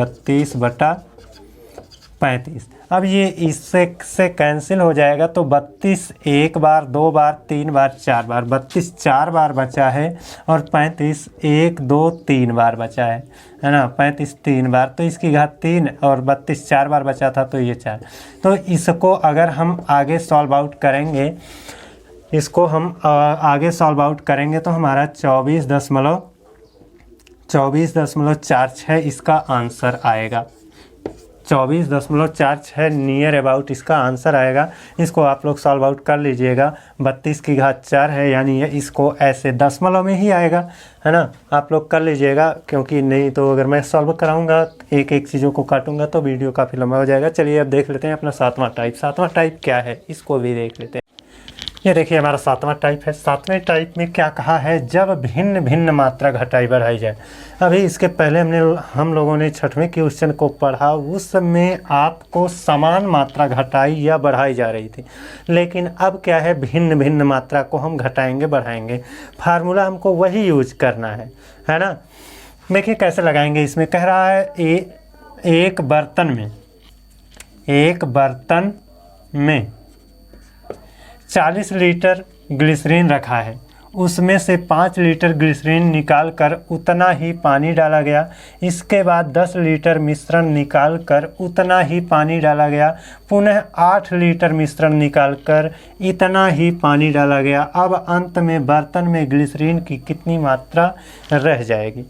35। अब ये इससे से कैंसिल हो जाएगा तो 32 एक बार, 2 बार, 3 बार, 4 बार, 32 4 बार बचा है और 35 1 2 3 बार बचा है ना। 35 3 बार तो इसकी घात 3 और 32 4 बार बचा था तो ये 4। तो इसको अगर हम आगे सॉल्व आउट करेंगे, इसको हम आगे सॉल्व आउट करेंगे तो हमारा 24.46 इसका आंसर आएगा। 24.46 नियर अबाउट इसका आंसर आएगा। इसको आप लोग सॉल्व आउट कर लीजिएगा। 32 की घात 4 है, यानी ये इसको ऐसे दशमलव में ही आएगा, है ना। आप लोग कर लीजिएगा, क्योंकि नहीं तो अगर मैं सॉल्व कराऊंगा एक एक चीज़ों को काटूंगा तो वीडियो काफ़ी लंबा हो जाएगा। चलिए अब देख लेते हैं अपना 7वां टाइप। 7वां टाइप क्या है इसको भी देख लेते हैं। ये देखिए हमारा 7वां टाइप है। 7वें टाइप में क्या कहा है, जब भिन्न भिन्न मात्रा घटाई बढ़ाई जाए। अभी इसके पहले हम लोगों ने 6वें क्वेश्चन को पढ़ा, उसमें आपको समान मात्रा घटाई या बढ़ाई जा रही थी, लेकिन अब क्या है, भिन्न भिन्न मात्रा को हम घटाएंगे बढ़ाएंगे। फार्मूला हमको वही यूज करना है ना। देखिए कैसे लगाएंगे। इसमें कह रहा है एक बर्तन में 40 लीटर ग्लिसरीन रखा है, उसमें से 5 लीटर ग्लिसरीन निकालकर उतना ही पानी डाला गया। इसके बाद 10 लीटर मिश्रण निकालकर उतना ही पानी डाला गया। पुनः 8 लीटर मिश्रण निकालकर इतना ही पानी डाला गया। अब अंत में बर्तन में ग्लिसरीन की कितनी मात्रा रह जाएगी।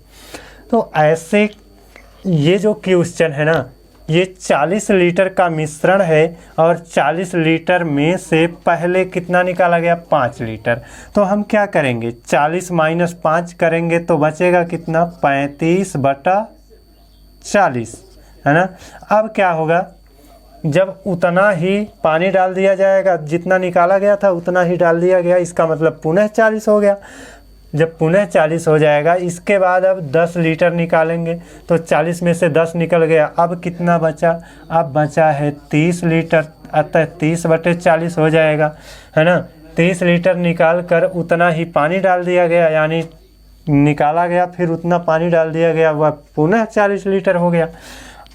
तो ऐसे ये जो क्वेश्चन है ना, ये 40 लीटर का मिश्रण है और 40 लीटर में से पहले कितना निकाला गया, 5 लीटर। तो हम क्या करेंगे, 40 - 5 करेंगे तो बचेगा कितना, 35/40, है ना। अब क्या होगा, जब उतना ही पानी डाल दिया जाएगा, जितना निकाला गया था उतना ही डाल दिया गया, इसका मतलब पुनः 40 हो गया। जब पुनः 40 हो जाएगा, इसके बाद अब 10 लीटर निकालेंगे तो 40 में से 10 निकल गया। अब कितना बचा, अब बचा है 30 लीटर, अतः 30/40 हो जाएगा, है ना। 30 लीटर निकाल कर उतना ही पानी डाल दिया गया, यानी निकाला गया फिर उतना पानी डाल दिया गया, वह पुनः 40 लीटर हो गया।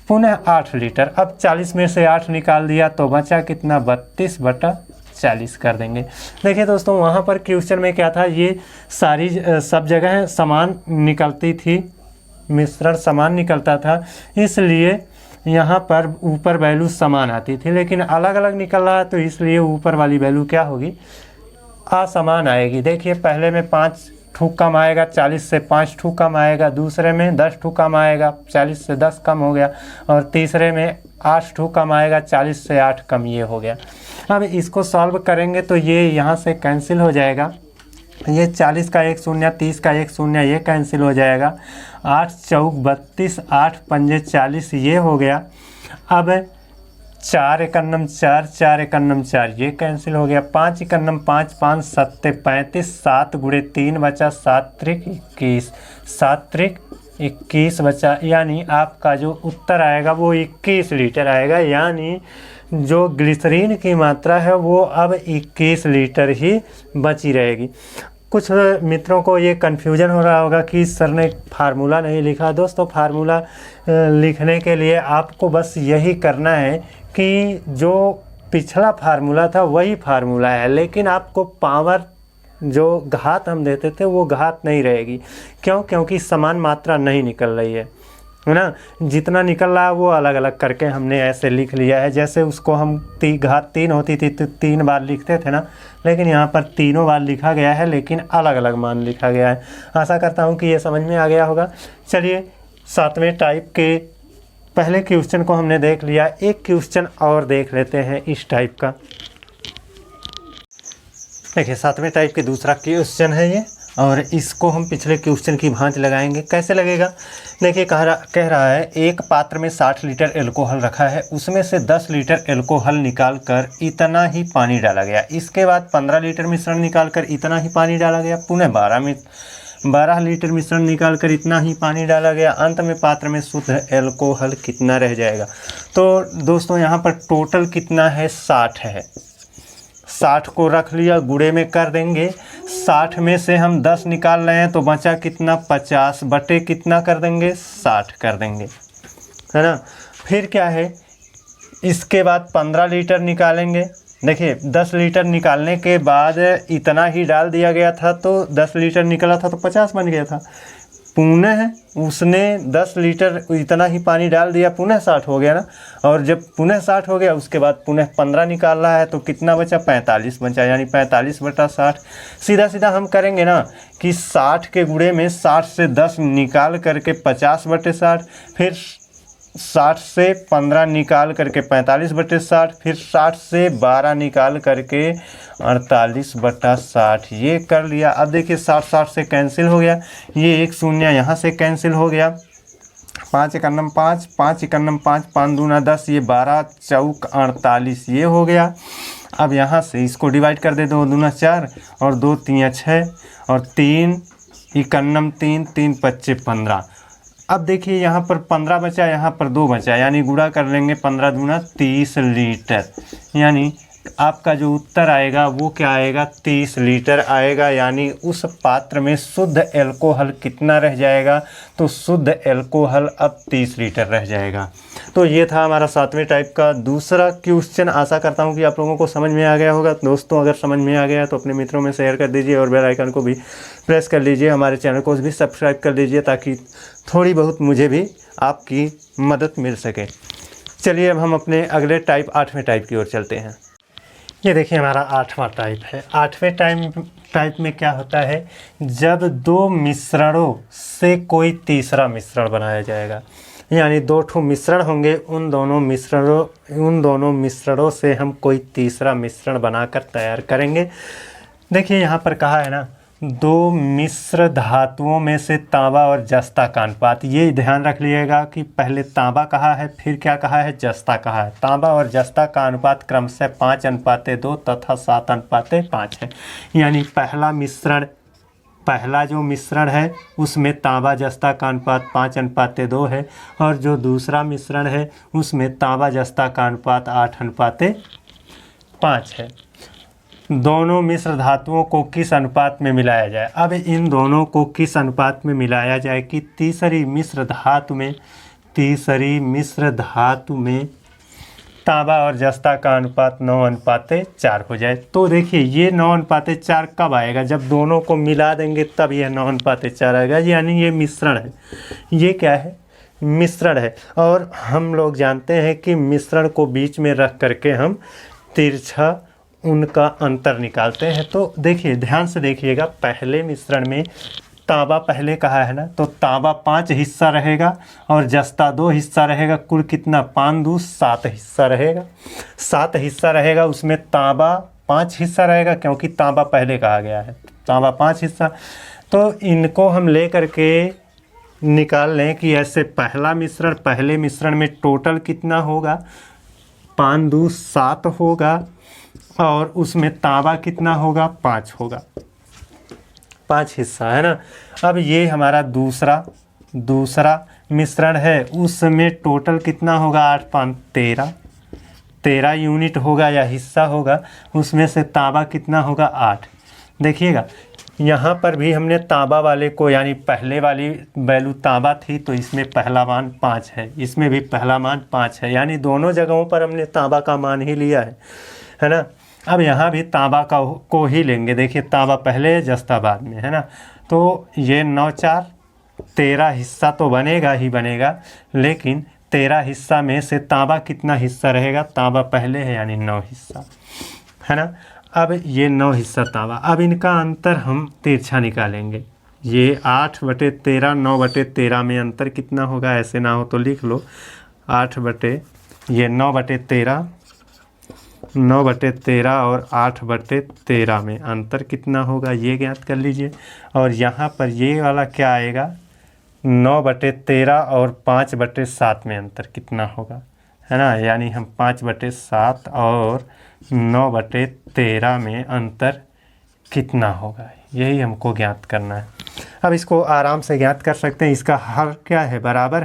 पुनः 8 लीटर, अब 40 में से 8 निकाल दिया तो बचा कितना, 32/40 कर देंगे। देखिए दोस्तों, वहाँ पर क्वेश्चन में क्या था, ये सारी सब जगह समान निकलती थी, मिश्रण समान निकलता था, इसलिए यहाँ पर ऊपर वैल्यू समान आती थी। लेकिन अलग अलग निकल रहा है तो इसलिए ऊपर वाली वैल्यू क्या होगी, असमान आएगी। देखिए पहले में 5 ठूक कम आएगा, 40 से 5 ठूक कम आएगा, दूसरे में 10 ठूक कम आएगा, 40 से 10 कम हो गया, और तीसरे में 8 ठूक कम आएगा, 40 से 8 कम, ये हो गया। अब इसको सॉल्व करेंगे तो ये यहाँ से कैंसिल हो जाएगा, ये 40 का 1 शून्य, 30 का 1 शून्य, ये कैंसिल हो जाएगा। 8 चौक 32, 8 पंजे 40, ये हो गया। अब 4 एकन्नम 4, 4 एकन्नम 4, ये कैंसिल हो गया। 5 एकन्नम 5, 5 सत्ते 35, 7 गुणे 3 बचा, 7 त्रिक 21, 7 त्रिक 21 बचा, यानी आपका जो उत्तर आएगा वो 21 लीटर आएगा। यानी जो ग्लिसरीन की मात्रा है वो अब 21 लीटर ही बची रहेगी। कुछ मित्रों को ये कन्फ्यूजन हो रहा होगा कि सर ने फार्मूला नहीं लिखा। दोस्तों, फार्मूला लिखने के लिए आपको बस यही करना है कि जो पिछला फार्मूला था वही फार्मूला है, लेकिन आपको पावर जो घात हम देते थे वो घात नहीं रहेगी। क्यों? क्योंकि समान मात्रा नहीं निकल रही है ना। जितना निकल रहा है वो अलग अलग करके हमने ऐसे लिख लिया है। जैसे उसको हम घात 3 होती थी तो 3 बार लिखते थे ना, लेकिन यहाँ पर तीनों बार लिखा गया है, लेकिन अलग अलग मान लिखा गया है। आशा करता हूँ कि ये समझ में आ गया होगा। चलिए 7वें टाइप के पहले क्वेश्चन को हमने देख लिया, एक क्वेश्चन और देख लेते हैं इस टाइप का। देखिए 7वें टाइप के दूसरा क्वेश्चन है ये, और इसको हम पिछले क्वेश्चन की भांति लगाएंगे। कैसे लगेगा, देखिए कह रहा है एक पात्र में 60 लीटर एल्कोहल रखा है, उसमें से 10 लीटर एल्कोहल निकालकर इतना ही पानी डाला गया। इसके बाद 15 लीटर मिश्रण निकालकर इतना ही पानी डाला गया। पुनः 12 लीटर मिश्रण निकालकर इतना ही पानी डाला गया। अंत में पात्र में शुद्ध एल्कोहल कितना रह जाएगा। तो दोस्तों यहाँ पर टोटल कितना है, 60 है। 60 को रख लिया, गुणे में कर देंगे। 60 में से हम 10 निकाल रहे हैं तो बचा कितना, 50 बटे कितना कर देंगे, 60 कर देंगे, है ना। फिर क्या है, इसके बाद 15 लीटर निकालेंगे। देखिए 10 लीटर निकालने के बाद इतना ही डाल दिया गया था, तो 10 लीटर निकला था तो 50 बन गया था। पुनः उसने 10 लीटर इतना ही पानी डाल दिया, पुनः 60 हो गया ना। और जब पुनः 60 हो गया उसके बाद पुनः 15 निकाल रहा है, तो कितना बचा? 45 बचा, यानी 45/60। सीधा सीधा हम करेंगे ना कि 60 के गुणे में 60 से 10 निकाल करके 50/60, फिर 60 से 15 निकाल करके 45/60, फिर 60 से 12 निकाल करके 48/60, ये कर लिया। अब देखिए 60 से कैंसिल हो गया, ये एक शून्य यहाँ से कैंसिल हो गया। 5 × 5, 5 × 5, 5 दूना 10, ये 12 चौक 48, ये हो गया। अब यहाँ से इसको डिवाइड कर दे, 2 दूना 4 और 2 3 6 और 3 × 3, 3 × 5 15। अब देखिए यहाँ पर 15 बचा, यहाँ पर 2 बचा, यानी गुणा कर लेंगे, 15 दूना 30 लीटर। यानी आपका जो उत्तर आएगा वो क्या आएगा? 30 लीटर आएगा। यानी उस पात्र में शुद्ध एल्कोहल कितना रह जाएगा? तो शुद्ध एल्कोहल अब 30 लीटर रह जाएगा। तो ये था हमारा 7वें टाइप का दूसरा क्वेश्चन। आशा करता हूँ कि आप लोगों को समझ में आ गया होगा। दोस्तों अगर समझ में आ गया तो अपने मित्रों में शेयर कर दीजिए और बेल आइकन को भी प्रेस कर लीजिए। हमारे चैनल को भी सब्सक्राइब कर लीजिए ताकि थोड़ी बहुत मुझे भी आपकी मदद मिल सके। चलिए अब हम अपने अगले टाइप 8वें टाइप की ओर चलते हैं। ये देखिए हमारा 8वां टाइप है। 8वें टाइप में क्या होता है? जब 2 मिश्रणों से कोई तीसरा मिश्रण बनाया जाएगा, यानी 2 ठो मिश्रण होंगे, उन दोनों मिश्रणों से हम कोई तीसरा मिश्रण बनाकर तैयार करेंगे। देखिए यहाँ पर कहा है ना, 2 मिश्र धातुओं में से तांबा और जस्ता का अनुपात। ये ध्यान रख लीजिएगा कि पहले तांबा कहा है, फिर क्या कहा है? जस्ता कहा है। तांबा और जस्ता का अनुपात क्रमशः 5:2 तथा 7:5 है। यानी पहला जो मिश्रण है उसमें तांबा जस्ता का अनुपात 5:2 है, और जो दूसरा मिश्रण है उसमें तांबा जस्ता का अनुपात 8:5 है। दोनों मिश्र धातुओं को किस अनुपात में मिलाया जाए? अब इन दोनों को किस अनुपात में मिलाया जाए कि तीसरी मिश्र धातु में तांबा और जस्ता का अनुपात 9:4 हो जाए। तो देखिए ये 9:4 कब आएगा? जब दोनों को मिला देंगे तब यह 9:4 आएगा। यानी ये मिश्रण है। ये क्या है? मिश्रण है। और हम लोग जानते हैं कि मिश्रण को बीच में रख करके हम तिरछा उनका अंतर निकालते हैं। तो देखिए ध्यान से देखिएगा, पहले मिश्रण में तांबा पहले कहा है ना, तो तांबा 5 हिस्सा रहेगा और जस्ता 2 हिस्सा रहेगा। कुल कितना? 5 दूनी 7 हिस्सा रहेगा। 7 हिस्सा रहेगा, उसमें तांबा 5 हिस्सा रहेगा, क्योंकि तांबा पहले कहा गया है। तांबा 5 हिस्सा। तो इनको हम ले करके निकाल लें कि ऐसे पहले मिश्रण में टोटल कितना होगा? 5 दूनी 7 होगा, और उसमें तांबा कितना होगा? 5 होगा। 5 हिस्सा है ना। अब ये हमारा दूसरा मिश्रण है, उसमें टोटल कितना होगा? 8 5 13 यूनिट होगा या हिस्सा होगा। उसमें से तांबा कितना होगा? 8। देखिएगा यहाँ पर भी हमने तांबा वाले को, यानी पहले वाली वैल्यू तांबा थी, तो इसमें पहला मान 5 है, इसमें भी पहला मान 5 है। यानी दोनों जगहों पर हमने तांबा का मान ही लिया है ना। अब यहाँ भी तांबा को ही लेंगे। देखिए तांबा पहले, जस्ता बाद में, है ना। तो ये 9 4 13 हिस्सा तो बनेगा ही बनेगा, लेकिन 13 हिस्सा में से तांबा कितना हिस्सा रहेगा? तांबा पहले है, यानी 9 हिस्सा, है ना। अब ये 9 हिस्सा तांबा। अब इनका अंतर हम तिरछा निकालेंगे। ये 8/13 9/13 में अंतर कितना होगा? ऐसे ना हो तो लिख लो, 9/13 और 8/13 में अंतर कितना होगा? ये ज्ञात कर लीजिए। और यहाँ पर ये वाला क्या आएगा? 9/13 और 5/7 में अंतर कितना होगा, है ना। यानी हम 5/7 और 9/13 में अंतर कितना होगा, यही हमको ज्ञात करना है। अब इसको आराम से ज्ञात कर सकते हैं। इसका हर क्या है? बराबर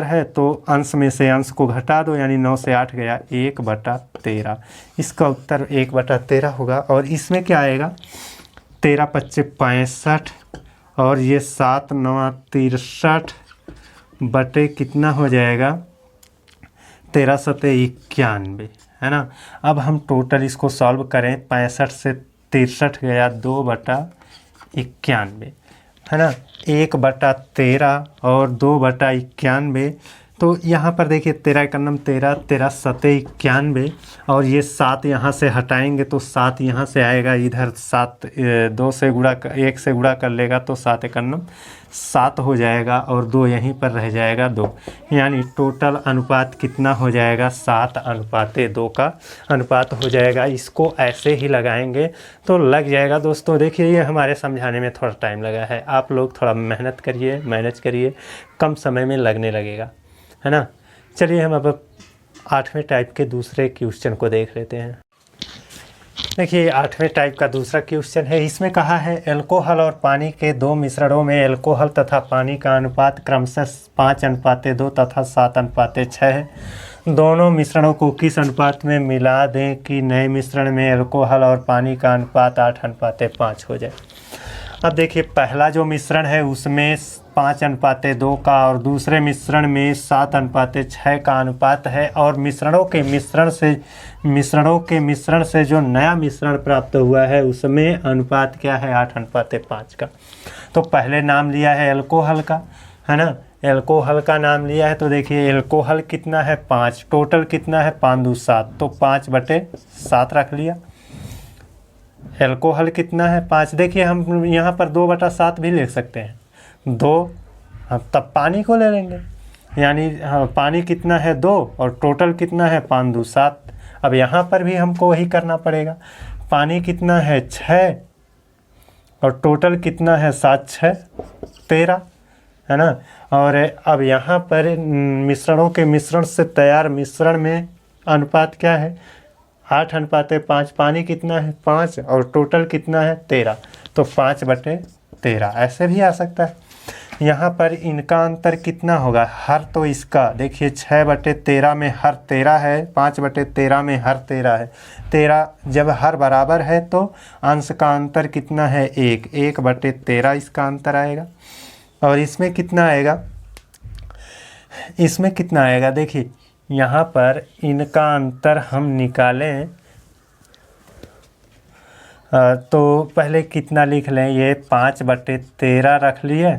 है, तो अंश में से अंश को घटा दो, यानी 9 से 8 गया 1/13। इसका उत्तर 1/13 होगा। और इसमें क्या आएगा? 13 × 5 = 65, और ये 7 × 9 = 63 बटे कितना हो जाएगा? 13 सते 91, है ना। अब हम टोटल इसको सॉल्व करें, 65 से 63 गया 2/91, है ना। 1/13 और 2/91, तो यहाँ पर देखिए 13 एकन्नम 13, 13 सते 91, और ये 7 यहाँ से हटाएंगे तो 7 यहाँ से आएगा, इधर 7 2 से गुणा 1 से गुणा कर लेगा तो 7 एकन्नम 7 हो जाएगा, और 2 यहीं पर रह जाएगा 2, यानी टोटल अनुपात कितना हो जाएगा, 7:2 का अनुपात हो जाएगा। इसको ऐसे ही लगाएंगे तो लग जाएगा दोस्तों। देखिए ये हमारे समझाने में थोड़ा टाइम लगा है, आप लोग थोड़ा मेहनत करिए, मैनेज करिए, कम समय में लगने लगेगा, है ना। चलिए हम अब 8वें टाइप के दूसरे क्वेश्चन को देख लेते हैं। देखिए 8वें टाइप का दूसरा क्वेश्चन है, इसमें कहा है अल्कोहल और पानी के 2 मिश्रणों में अल्कोहल तथा पानी का अनुपात क्रमशः 5:2 तथा 7:6 है। दोनों मिश्रणों को किस अनुपात में मिला दें कि नए मिश्रण में अल्कोहल और पानी का अनुपात 8:5 हो जाए। अब देखिए पहला जो मिश्रण है उसमें 5:2 का और दूसरे मिश्रण में 7:6 का अनुपात है, और मिश्रणों के मिश्रण से जो नया मिश्रण प्राप्त हुआ है उसमें अनुपात क्या है, 8:5 का। तो पहले नाम लिया है अल्कोहल का, है ना। अल्कोहल का नाम लिया है तो देखिए अल्कोहल कितना है 5, टोटल कितना है 5 दूनी 7, तो 5/7 रख लिया। अल्कोहल कितना है 5, देखिए हम यहाँ पर 2/7 भी लिख सकते हैं, 2, हम तब पानी को ले लेंगे, यानी पानी कितना है 2 और टोटल कितना है 5 दूनी 7। अब यहाँ पर भी हमको वही करना पड़ेगा, पानी कितना है 6 और टोटल कितना है 7 6 13, है ना। और अब यहाँ पर मिश्रणों के मिश्रण से तैयार मिश्रण में अनुपात क्या है, 8:5। पानी कितना है 5 और टोटल कितना है 13, तो 5/13 ऐसे भी आ सकता है। यहाँ पर इनका अंतर कितना होगा, हर तो इसका देखिए 6/13 में हर 13 है, 5/13 में हर 13 है। 13 जब हर बराबर है तो अंश का अंतर कितना है 1, 1/13 इसका अंतर आएगा। और इसमें कितना आएगा, इसमें कितना आएगा, देखिए यहाँ पर इनका अंतर हम निकालें तो पहले कितना लिख लें, ये 5/13 रख लिए,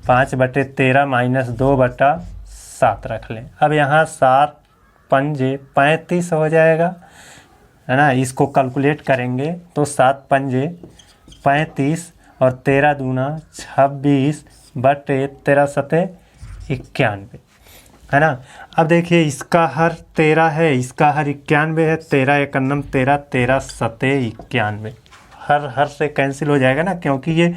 5/13 माइनस 2/7 रख लें। अब यहाँ 7 पंजे 35 हो जाएगा, है ना। इसको कैलकुलेट करेंगे तो 7 पंजे 35 और 13 दूना 26/13 सते 91, है ना। अब देखिए इसका हर 13 है, इसका हर 91 है, 13 एकन्नम 13, 13 सते 91, हर से कैंसिल हो जाएगा ना, क्योंकि ये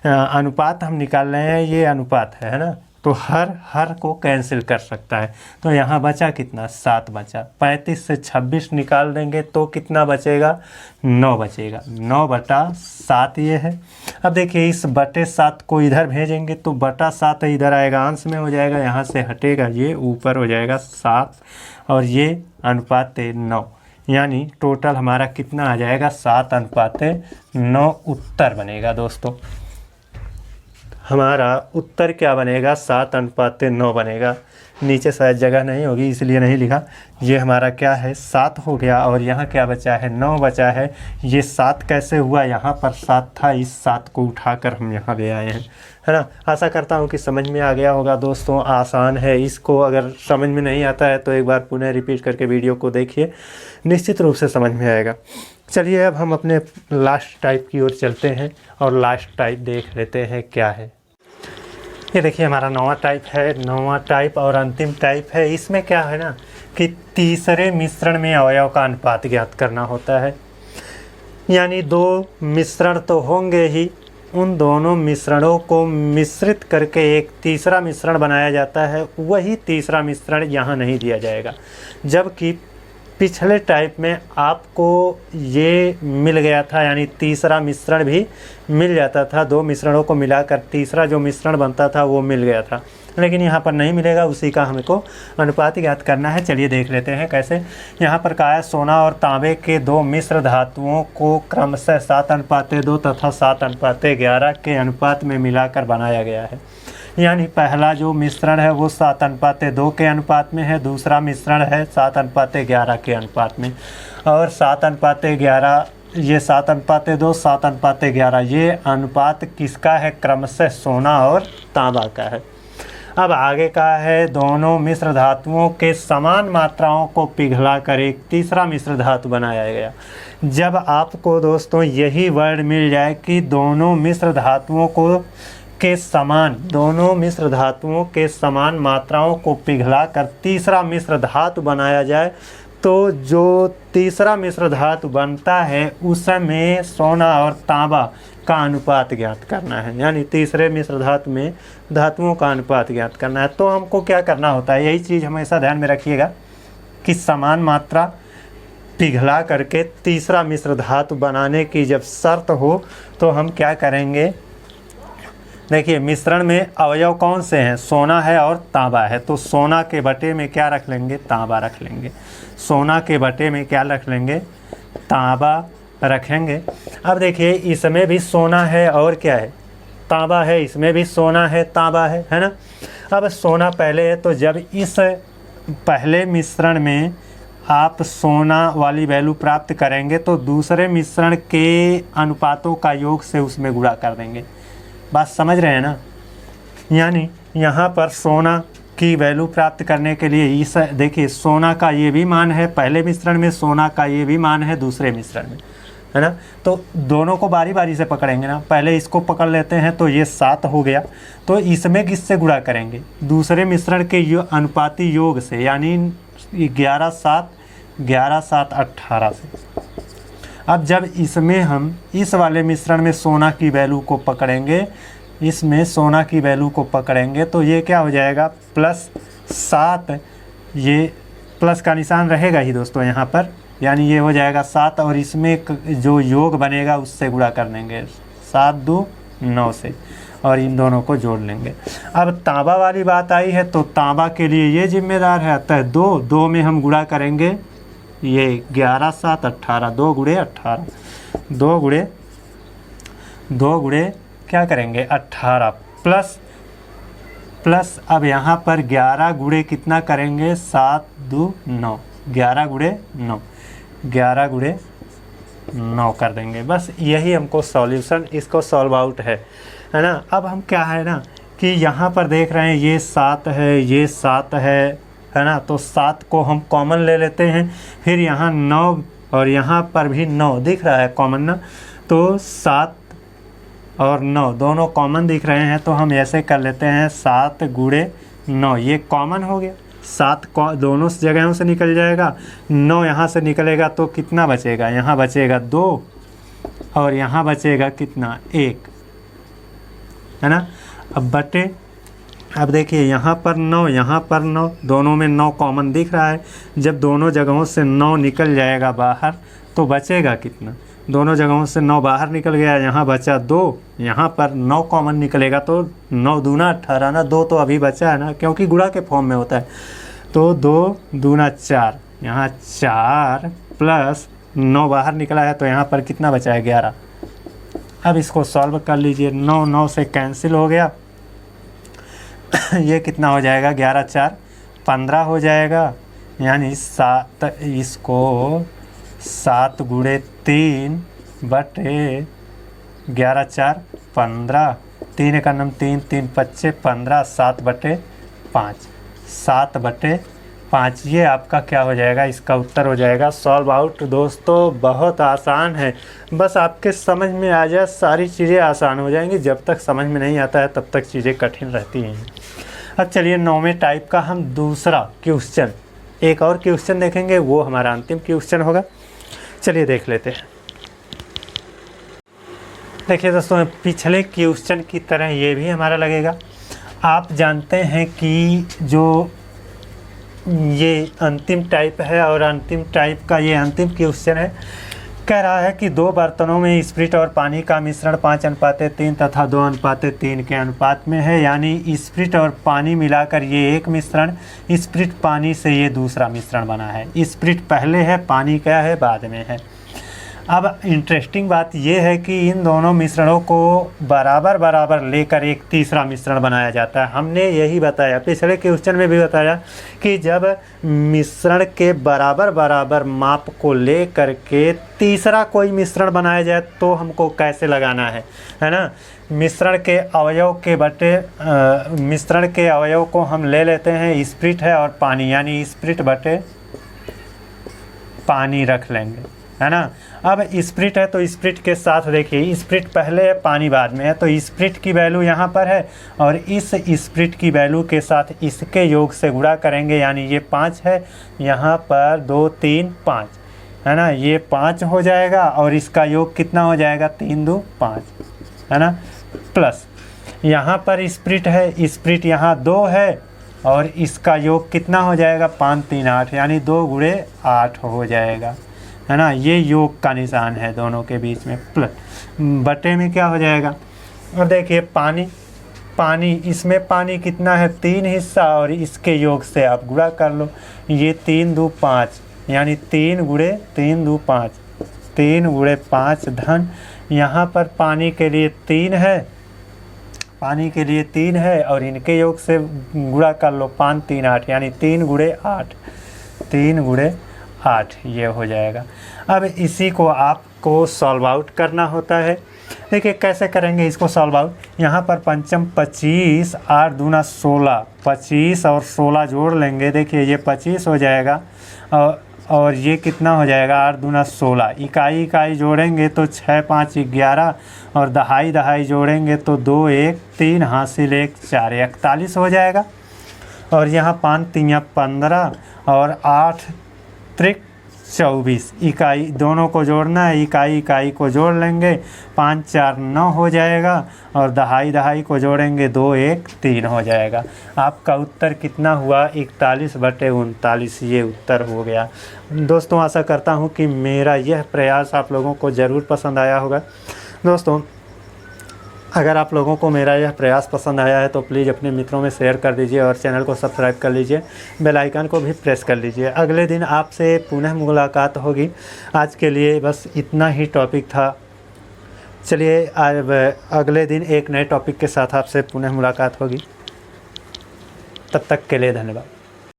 अनुपात हम निकाल रहे हैं, ये अनुपात है ना, तो हर को कैंसिल कर सकता है। तो यहाँ बचा कितना, 7 बचा। 35 से 26 निकाल देंगे तो कितना बचेगा, 9 बचेगा, 9/7 ये है। अब देखिए इस बटे 7 को इधर भेजेंगे तो बटा 7 इधर आएगा, अंश में हो जाएगा, यहाँ से हटेगा, ये ऊपर हो जाएगा 7 और ये अनुपात 9, यानी टोटल हमारा कितना आ जाएगा, 7:9 उत्तर बनेगा दोस्तों। हमारा उत्तर क्या बनेगा, 7:9 बनेगा। नीचे शायद जगह नहीं होगी इसलिए नहीं लिखा। ये हमारा क्या है, 7 हो गया, और यहाँ क्या बचा है, 9 बचा है। ये 7 कैसे हुआ, यहाँ पर 7 था, इस 7 को उठाकर हम यहाँ ले आए हैं, है ना। आशा करता हूँ कि समझ में आ गया होगा दोस्तों। आसान है, इसको अगर समझ में नहीं आता है तो एक बार पुनः रिपीट करके वीडियो को देखिए, निश्चित रूप से समझ में आएगा। चलिए अब हम अपने लास्ट टाइप की ओर चलते हैं और लास्ट टाइप देख लेते हैं क्या है। ये देखिए हमारा 9वां टाइप है, 9वां टाइप और अंतिम टाइप है। इसमें क्या है ना कि तीसरे मिश्रण में अवयव का अनुपात ज्ञात करना होता है, यानी 2 मिश्रण तो होंगे ही, उन दोनों मिश्रणों को मिश्रित करके एक तीसरा मिश्रण बनाया जाता है। वही तीसरा मिश्रण यहाँ नहीं दिया जाएगा, जबकि पिछले टाइप में आपको ये मिल गया था, यानी तीसरा मिश्रण भी मिल जाता था। 2 मिश्रणों को मिलाकर तीसरा जो मिश्रण बनता था वो मिल गया था, लेकिन यहाँ पर नहीं मिलेगा। उसी का हमको अनुपात ज्ञात करना है। चलिए देख लेते हैं कैसे। यहाँ पर कहा है सोना और तांबे के 2 मिश्र धातुओं को क्रमशः 7:2 तथा 7:11 के अनुपात में मिलाकर बनाया गया है। यानी पहला जो मिश्रण है वो 7:2 के अनुपात में है, दूसरा मिश्रण है 7:11 के अनुपात में। और 7:11 ये 7:2 7:11 ये अनुपात किसका है? क्रमशः सोना और तांबा का है। अब आगे का है दोनों मिश्र धातुओं के समान मात्राओं को पिघलाकर एक तीसरा मिश्र धातु बनाया गया। जब आपको दोस्तों यही वर्ड मिल जाए कि दोनों मिश्र धातुओं के समान मात्राओं को पिघलाकर तीसरा मिश्र धातु बनाया जाए, तो जो तीसरा मिश्र धातु बनता है उसमें सोना और तांबा का अनुपात ज्ञात करना है। यानी तीसरे मिश्र धातु में धातुओं का अनुपात ज्ञात करना है। तो हमको क्या करना होता है, यही चीज़ हमेशा ध्यान में रखिएगा कि समान मात्रा पिघला करके तीसरा मिश्र धातु बनाने की जब शर्त हो तो हम क्या करेंगे। देखिए मिश्रण में अवयव कौन से हैं? सोना है और तांबा है। तो सोना के बटे में क्या रख लेंगे? तांबा रख लेंगे। सोना के बटे में क्या रख लेंगे? तांबा रखेंगे। अब देखिए इसमें भी सोना है और क्या है? तांबा है। इसमें भी सोना है तांबा है ना। अब सोना पहले है, तो जब इस पहले मिश्रण में आप सोना वाली वैल्यू प्राप्त करेंगे तो दूसरे मिश्रण के अनुपातों का योग से उसमें गुणा कर देंगे। बात समझ रहे हैं ना। यानी यहाँ पर सोना की वैल्यू प्राप्त करने के लिए इस देखिए सोना का ये भी मान है पहले मिश्रण में, सोना का ये भी मान है दूसरे मिश्रण में, है ना। तो दोनों को बारी बारी से पकड़ेंगे ना। पहले इसको पकड़ लेते हैं तो ये 7 हो गया। तो इसमें किससे गुणा करेंगे? दूसरे मिश्रण के अनुपाती योग से, यानी 11 7 18 से। अब जब इसमें हम इस वाले मिश्रण में सोना की वैल्यू को पकड़ेंगे, इसमें सोना की वैल्यू को पकड़ेंगे तो ये क्या हो जाएगा? +7। ये प्लस का निशान रहेगा ही दोस्तों यहाँ पर, यानी ये हो जाएगा 7 और इसमें जो योग बनेगा उससे गुणा कर देंगे 7 2 9 से और इन दोनों को जोड़ लेंगे। अब तांबा वाली बात आई है तो तांबा के लिए ये जिम्मेदार है, अतः 2 में हम गुणा करेंगे। ये 11 7 18 2 गुणे 18 2 गुणे क्या करेंगे? 18 प्लस अब यहाँ पर 11 गुणे कितना करेंगे? 7 2 9 11 गुणे 9 कर देंगे। बस यही हमको सॉल्यूशन इसको सॉल्व आउट है ना। अब हम क्या है ना कि यहाँ पर देख रहे हैं ये 7 है, ये 7 है ना। तो 7 को हम कॉमन ले लेते हैं। फिर यहाँ 9 और यहाँ पर भी 9 दिख रहा है कॉमन ना। तो 7 और 9 दोनों कॉमन दिख रहे हैं तो हम ऐसे कर लेते हैं 7 गुणे 9, ये कॉमन हो गया। 7 दोनों जगहों से निकल जाएगा, 9 यहाँ से निकलेगा तो कितना बचेगा? यहाँ बचेगा 2 और यहाँ बचेगा कितना? 1, है ना। अब बटे, अब देखिए यहाँ पर 9 यहाँ पर 9, दोनों में 9 कॉमन दिख रहा है। जब दोनों जगहों से 9 निकल जाएगा बाहर तो बचेगा कितना? दोनों जगहों से 9 बाहर निकल गया, यहाँ बचा 2, यहाँ पर 9 कॉमन निकलेगा तो 9 दूना 18 ना। 2 तो अभी बचा है ना, क्योंकि गुणा के फॉर्म में होता है। तो 2 दूना 4, यहाँ 4 प्लस 9 बाहर निकला है तो यहाँ पर कितना बचा है? 11। अब इसको सॉल्व कर लीजिए। 9 9 से कैंसिल हो गया। ये कितना हो जाएगा? 11 4 15 हो जाएगा। यानी 7, इसको 7 गुणे 3 बटे 11 4 15, 3 का नम 3 3 5 15, 7 बटे 5 7 बटे 5। ये आपका क्या हो जाएगा? इसका उत्तर हो जाएगा सॉल्व आउट। दोस्तों बहुत आसान है, बस आपके समझ में आ जाए सारी चीज़ें आसान हो जाएंगी। जब तक समझ में नहीं आता है तब तक चीज़ें कठिन रहती हैं। अब चलिए 9वें टाइप का हम दूसरा क्वेश्चन, एक और क्वेश्चन देखेंगे, वो हमारा अंतिम क्वेश्चन होगा। चलिए देख लेते हैं। देखिए दोस्तों पिछले क्वेश्चन की तरह ये भी हमारा लगेगा। आप जानते हैं कि जो ये अंतिम टाइप है और अंतिम टाइप का ये अंतिम क्वेश्चन है, कह रहा है कि 2 बर्तनों में स्प्रिट और पानी का मिश्रण 5:3 तथा 2:3 के अनुपात में है। यानी स्प्रिट और पानी मिलाकर ये एक मिश्रण, स्प्रिट पानी से ये दूसरा मिश्रण बना है। स्प्रिट पहले है, पानी क्या है? बाद में है। अब इंटरेस्टिंग बात यह है कि इन दोनों मिश्रणों को बराबर बराबर लेकर एक तीसरा मिश्रण बनाया जाता है। हमने यही बताया, पिछले क्वेश्चन में भी बताया कि जब मिश्रण के बराबर बराबर माप को ले करके तीसरा कोई मिश्रण बनाया जाए तो हमको कैसे लगाना है ना। मिश्रण के अवयव के बटे मिश्रण के अवयव को हम ले लेते हैं स्प्रिट है और पानी, यानी स्प्रिट बटे पानी रख लेंगे, है ना। अब स्प्रिट है तो स्प्रिट के साथ देखिए, स्प्रिट पहले है पानी बाद में है, तो स्प्रिट की वैल्यू यहाँ पर है और इस स्प्रिट की वैल्यू के साथ इसके योग से गुणा करेंगे, यानी ये 5 है, यहाँ पर 2 3 5, है ना, ये 5 हो जाएगा और इसका योग कितना हो जाएगा 3 2 5, है ना। प्लस यहाँ पर स्प्रिट है, स्प्रिट यहाँ 2 है और इसका योग कितना हो जाएगा 5 3 8, यानी 2 गुणे 8 हो जाएगा, है ना। ये योग का निशान है दोनों के बीच में। प्लस बटे में क्या हो जाएगा, और देखिए पानी इसमें पानी कितना है 3 हिस्सा और इसके योग से आप गुणा कर लो, ये 3 2 5, यानी 3 गुणे 3 2 5, 3 गुणे 5 धन यहाँ पर पानी के लिए 3 है, पानी के लिए 3 है और इनके योग से गुणा कर लो 5 3 8, यानी 3 गुणे 8, 3 गुणे 8 ये हो जाएगा। अब इसी को आपको सॉल्व आउट करना होता है। देखिए कैसे करेंगे इसको सॉल्व आउट। यहाँ पर पंचम 25, 8 दूना 16, 25 और 16 जोड़ लेंगे, देखिए ये 25 हो जाएगा और ये कितना हो जाएगा 8 दूना 16, इकाई इकाई जोड़ेंगे तो 6 5 11 और दहाई दहाई जोड़ेंगे तो 2 1 3 हासिल 1 4, 41 हो जाएगा। और यहाँ 5 3 15 और 8 त्रिक 24, इकाई दोनों को जोड़ना है, इकाई इकाई को जोड़ लेंगे, 5 4 9 हो जाएगा और दहाई दहाई को जोड़ेंगे 2 1 3 हो जाएगा। आपका उत्तर कितना हुआ 41/39, ये उत्तर हो गया। दोस्तों आशा करता हूँ कि मेरा यह प्रयास आप लोगों को ज़रूर पसंद आया होगा। दोस्तों अगर आप लोगों को मेरा यह प्रयास पसंद आया है तो प्लीज़ अपने मित्रों में शेयर कर दीजिए और चैनल को सब्सक्राइब कर लीजिए, बेल आइकन को भी प्रेस कर लीजिए। अगले दिन आपसे पुनः मुलाकात होगी। आज के लिए बस इतना ही टॉपिक था। चलिए अगले दिन एक नए टॉपिक के साथ आपसे पुनः मुलाकात होगी। तब तक के लिए धन्यवाद।